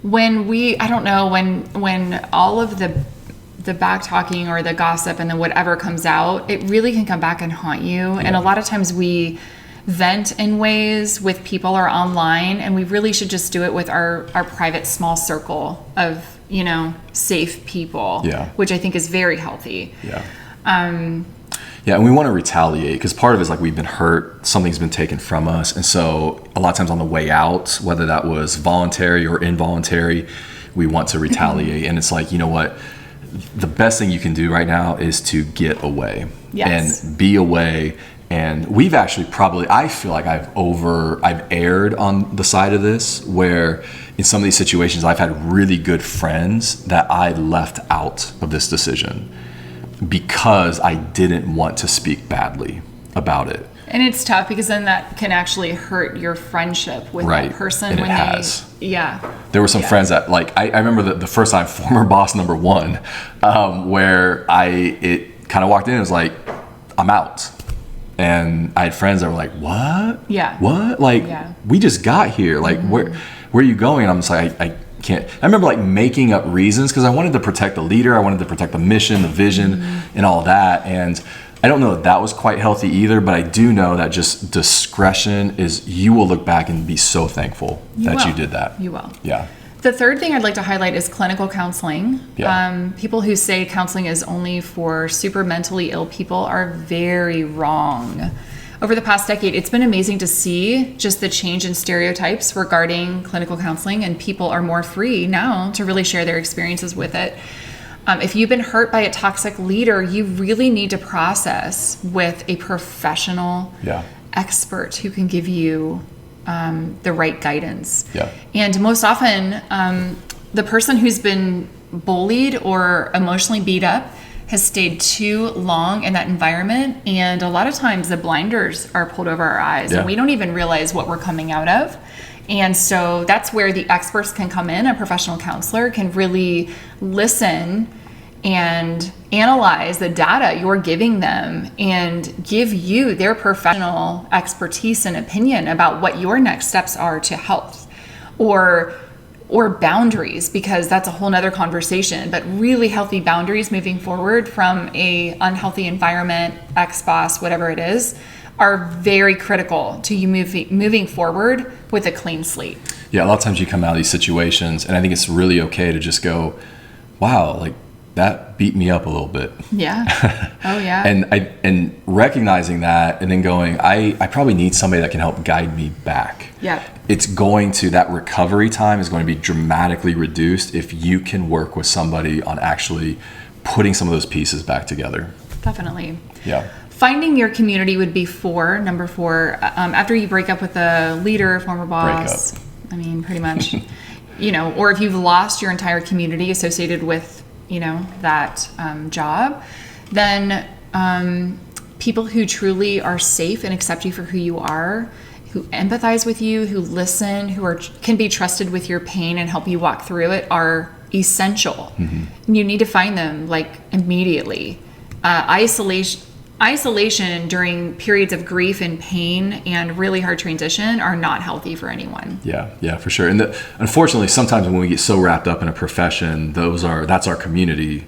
when I don't know, when all of the back talking or the gossip and then whatever comes out, it really can come back and haunt you. And a lot of times we vent in ways with people or online, and we really should just do it with our private small circle of, safe people, which I think is very healthy.
Yeah. And we want to retaliate because part of it is like we've been hurt, something's been taken from us. And so a lot of times on the way out, whether that was voluntary or involuntary, we want to retaliate. And it's like, you know what? The best thing you can do right now is to get away and be away. And we've actually I feel like I've erred on the side of this, where in some of these situations, I've had really good friends that I left out of this decision because I didn't want to speak badly about it.
And it's tough because then that can actually hurt your friendship with that person.
And
when
it has. There were some friends that, like, I remember the first time, former boss number one, where it kind of walked in and was like, I'm out. And I had friends that were like, what?
Yeah.
What? Like, we just got here. Like, where are you going? And I'm just like, I can't. I remember like making up reasons because I wanted to protect the leader. I wanted to protect the mission, the vision, and all that. And I don't know that was quite healthy either, but I do know that just discretion is, you will look back and be so thankful that you did that.
You will.
Yeah.
The third thing I'd like to highlight is clinical counseling.
Yeah.
People who say counseling is only for super mentally ill people are very wrong. Over the past decade, it's been amazing to see just the change in stereotypes regarding clinical counseling, and people are more free now to really share their experiences with it. If you've been hurt by a toxic leader, you really need to process with a professional expert who can give you the right guidance. And most often, the person who's been bullied or emotionally beat up has stayed too long in that environment, and a lot of times the blinders are pulled over our eyes and we don't even realize what we're coming out of. And so that's where the experts can come in. A professional counselor can really listen and analyze the data you're giving them and give you their professional expertise and opinion about what your next steps are to health or boundaries, because that's a whole nother conversation. But really healthy boundaries moving forward from a unhealthy environment, ex-boss, whatever it is, are very critical to you moving forward with a clean slate.
Yeah, a lot of times you come out of these situations, and I think it's really okay to just go, wow, like that beat me up a little bit.
Yeah. Oh yeah.
And recognizing that, and then going, I probably need somebody that can help guide me back.
Yeah.
It's going to, that recovery time is going to be dramatically reduced if you can work with somebody on actually putting some of those pieces back together.
Definitely.
Yeah.
Finding your community would be number four. After you break up with a leader, former boss, I mean, pretty much, or if you've lost your entire community associated with, that job, then people who truly are safe and accept you for who you are, who empathize with you, who listen, who can be trusted with your pain and help you walk through it are essential. And you need to find them like immediately. Isolation during periods of grief and pain and really hard transition are not healthy for anyone.
Yeah, for sure. And unfortunately, sometimes when we get so wrapped up in a profession, that's our community.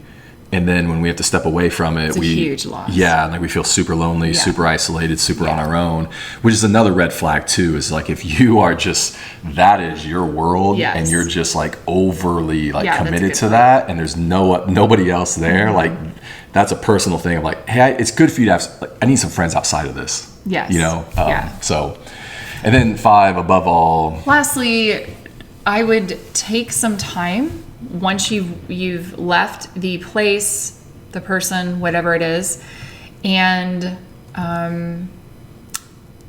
And then when we have to step away from it,
it's a huge loss.
Yeah, like we feel super lonely, super isolated, super on our own, which is another red flag too, is like if you are just, that is your world and you're just like overly like committed to that and there's nobody else there, like that's a personal thing of like, hey, it's good for you to have, like, I need some friends outside of this.
Yes.
So, and then 5, above all.
Lastly, I would take some time once you've left the place, the person, whatever it is, and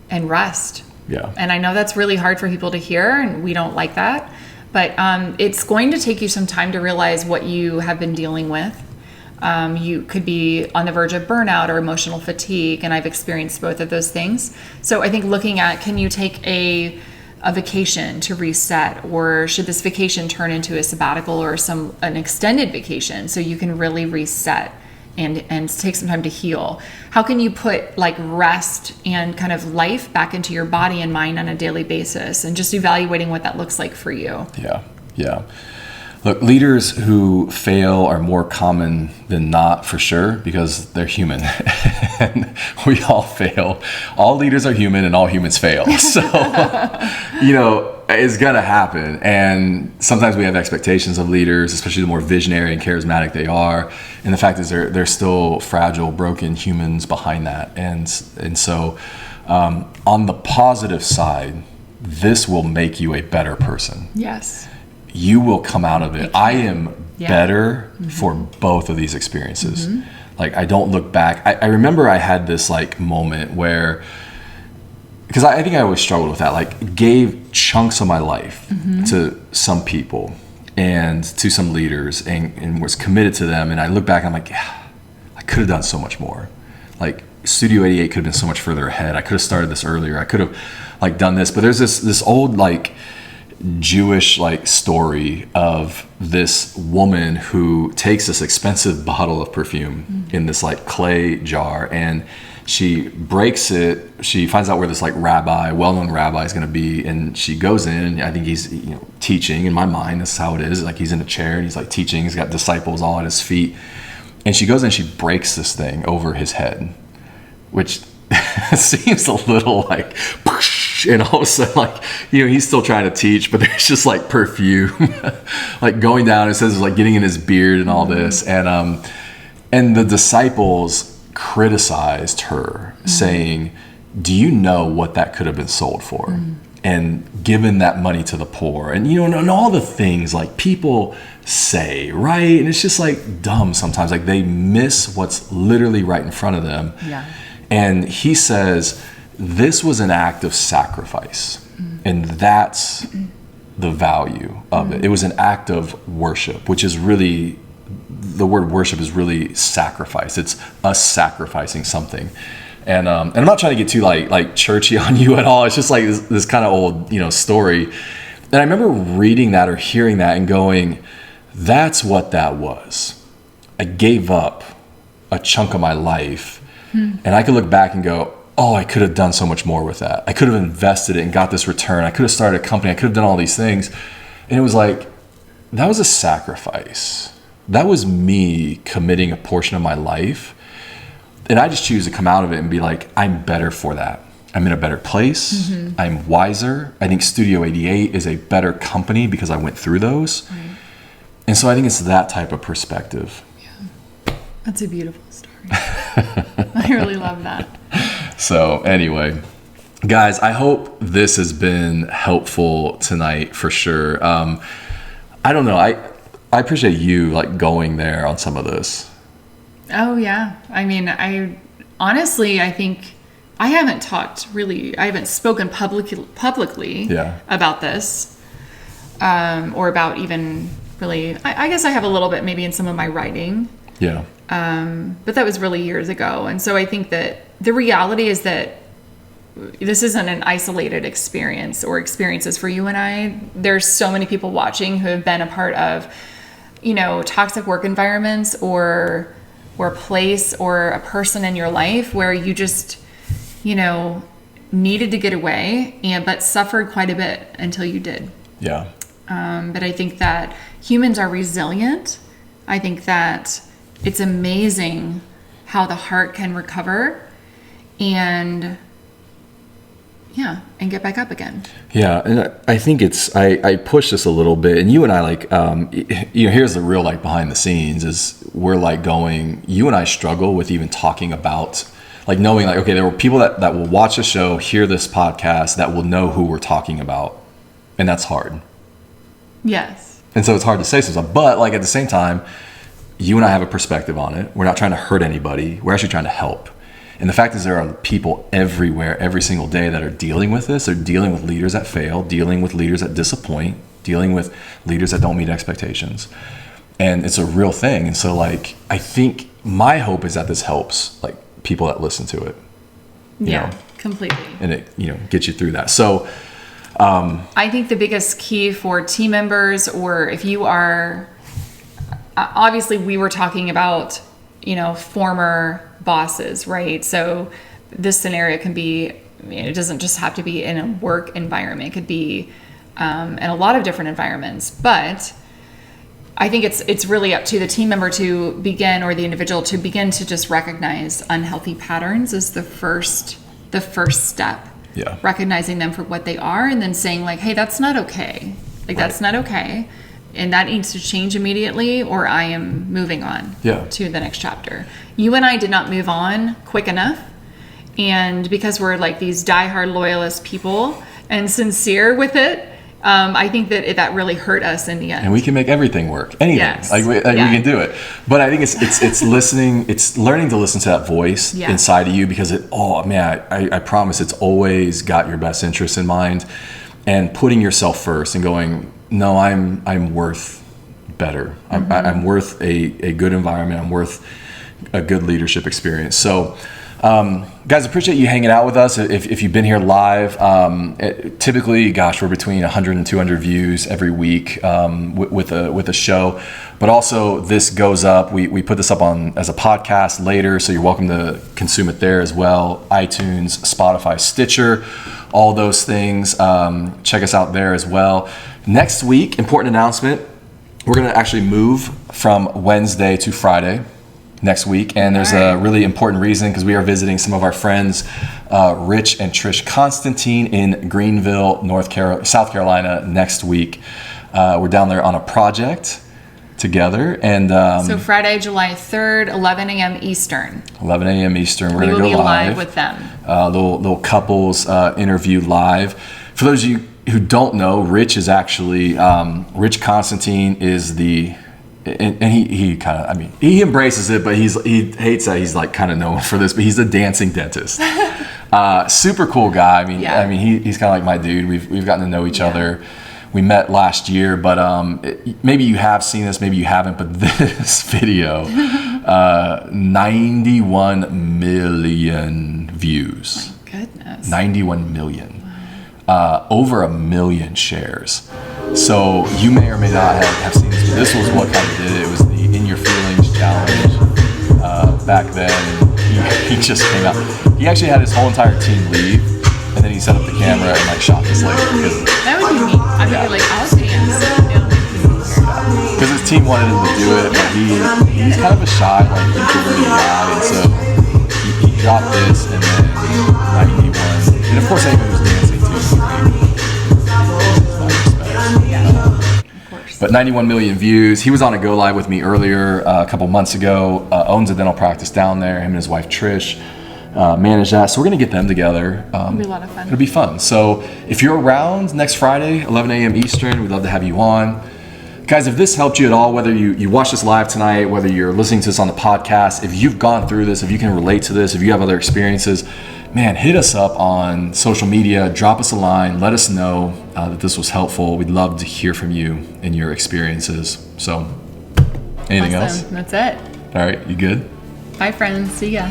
rest.
Yeah.
And I know that's really hard for people to hear, and we don't like that, but it's going to take you some time to realize what you have been dealing with. You could be on the verge of burnout or emotional fatigue, and I've experienced both of those things. So I think looking at, can you take a vacation to reset, or should this vacation turn into a sabbatical or an extended vacation so you can really reset and take some time to heal? How can you put like rest and kind of life back into your body and mind on a daily basis, and just evaluating what that looks like for you?
Yeah. Look, leaders who fail are more common than not, for sure, because they're human. And we all fail. All leaders are human and all humans fail. So, it's going to happen. And sometimes we have expectations of leaders, especially the more visionary and charismatic they are. And the fact is they're still fragile, broken humans behind that. And so on the positive side, this will make you a better person.
Yes.
You will come out of it. I am better for both of these experiences. Like, I don't look back. I remember I had this like moment where, because I think I always struggled with that, like gave chunks of my life to some people and to some leaders and was committed to them. And I look back and I'm like, yeah, I could have done so much more. Like Studio 88 could have been so much further ahead. I could have started this earlier. I could have like done this. But there's this old like Jewish like story of this woman who takes this expensive bottle of perfume in this like clay jar, and she breaks it. She finds out where this like well-known rabbi is going to be, and she goes in, and I think he's teaching. In my mind, this is how it is. Like, he's in a chair and he's like teaching. He's got disciples all at his feet, and she goes in and she breaks this thing over his head, which seems a little like, and all of a sudden, like, he's still trying to teach, but there's just like perfume like going down. It says it's like getting in his beard and all this, and the disciples criticized her, saying, "Do you know what that could have been sold for?" And given that money to the poor, and and all the things like people say, right? And it's just like dumb sometimes. Like, they miss what's literally right in front of them.
Yeah.
And he says, this was an act of sacrifice. And that's the value of it. It was an act of worship, which is really, the word worship is really sacrifice. It's us sacrificing something. And I'm not trying to get too like churchy on you at all. It's just like this kind of old, story. And I remember reading that or hearing that and going, that's what that was. I gave up a chunk of my life. And I could look back and go, oh, I could have done so much more with that. I could have invested it and got this return. I could have started a company. I could have done all these things. And it was like, that was a sacrifice. That was me committing a portion of my life. And I just choose to come out of it and be like, I'm better for that. I'm in a better place. I'm wiser. I think Studio 88 is a better company because I went through those. Right. And so I think it's that type of perspective.
Yeah. That's a beautiful story. I really love that.
So anyway, guys, I hope this has been helpful tonight for sure. I don't know. I appreciate you like going there on some of this.
Oh yeah. I mean, I think I haven't spoken publicly about this, or about even really, I guess I have a little bit maybe in some of my writing.
Yeah.
But that was really years ago. And so I think that the reality is that this isn't an isolated experience or experiences for you and I. There's so many people watching who have been a part of, toxic work environments or a place or a person in your life where you just, needed to get away but suffered quite a bit until you did.
Yeah.
But I think that humans are resilient. I think that it's amazing how the heart can recover and get back up again. Yeah.
And I think I push this a little bit, and you and I here's the real behind the scenes is we're going, you and I struggle with even talking about knowing okay, there were people that will watch the show, hear this podcast, that will know who we're talking about. And that's hard.
Yes.
And so it's hard to say something, but at the same time, you and I have a perspective on it. We're not trying to hurt anybody. We're actually trying to help. And the fact is there are people everywhere, every single day that are dealing with this. They're dealing with leaders that fail, dealing with leaders that disappoint, dealing with leaders that don't meet expectations. And it's a real thing. And so I think my hope is that this helps people that listen to it.
Yeah, completely.
And it gets you through that. So
I think the biggest key for team members, or if you are, obviously we were talking about former bosses, right? So this scenario can be, it doesn't just have to be in a work environment. It could be in a lot of different environments. But I think it's really up to the team member to begin, or the individual to begin to just recognize unhealthy patterns as the first step.
Yeah.
Recognizing them for what they are, and then saying like, hey, that's not okay. Like, that's not okay. And that needs to change immediately, or I am moving on to the next chapter. You and I did not move on quick enough. And because we're like these diehard loyalist people and sincere with it, I think that really hurt us in the end.
And we can make everything work. Anything.
Yes.
We can do it. But I think it's listening, it's learning to listen to that voice inside of you, because I promise it's always got your best interests in mind, and putting yourself first and going, no, I'm worth better. I'm worth a good environment. I'm worth a good leadership experience. So guys, appreciate you hanging out with us. If you've been here live, typically, we're between 100 and 200 views every week with a show. But also, this goes up. We put this up as a podcast later, so you're welcome to consume it there as well. iTunes, Spotify, Stitcher, all those things. Check us out there as well. Next week, important announcement. We're going to actually move from Wednesday to Friday next week, and there's a really important reason, because we are visiting some of our friends, Rich and Trish Constantine, in Greenville, South Carolina next week. We're down there on a project together, and
so Friday, July 3rd, 11 a.m. Eastern.
11 a.m. Eastern. We're
we
going
will
to go
be
live
with them.
Little couples interview live. For those of you who don't know, Rich is actually Rich Constantine is and he kind of, he embraces it, but he hates that he's like kind of known for this, but he's a dancing dentist. Super cool guy. He's kind of like my dude. We've gotten to know each other. We met last year, but maybe you have seen this, maybe you haven't, but this video, 91 million views.
My goodness.
91 million. Over 1 million shares. So you may or may not have seen this, but this was what kind of did it. It was the In Your Feelings challenge back then. He just came out. He actually had his whole entire team leave, and then he set up the camera and shot this lady.
That would be me. I would be like, I'll dance.
Because his team wanted him to do it, but he's kind of a shy, introverted guy, and so he dropped this, and then 91, and of course anyone was dancing too. But 91 million views. He was on a Go Live with me earlier a couple months ago. Owns a dental practice down there. Him and his wife Trish manage that. So we're going to get them together.
It'll be a lot of fun.
It'll be fun. So if you're around next Friday, 11 a.m. Eastern, we'd love to have you on. Guys, if this helped you at all, whether you watch this live tonight, whether you're listening to this on the podcast, if you've gone through this, if you can relate to this, if you have other experiences, man, hit us up on social media, drop us a line, let us know that this was helpful. We'd love to hear from you and your experiences. So, anything else?
That's it.
All right, you good?
Bye, friends. See ya.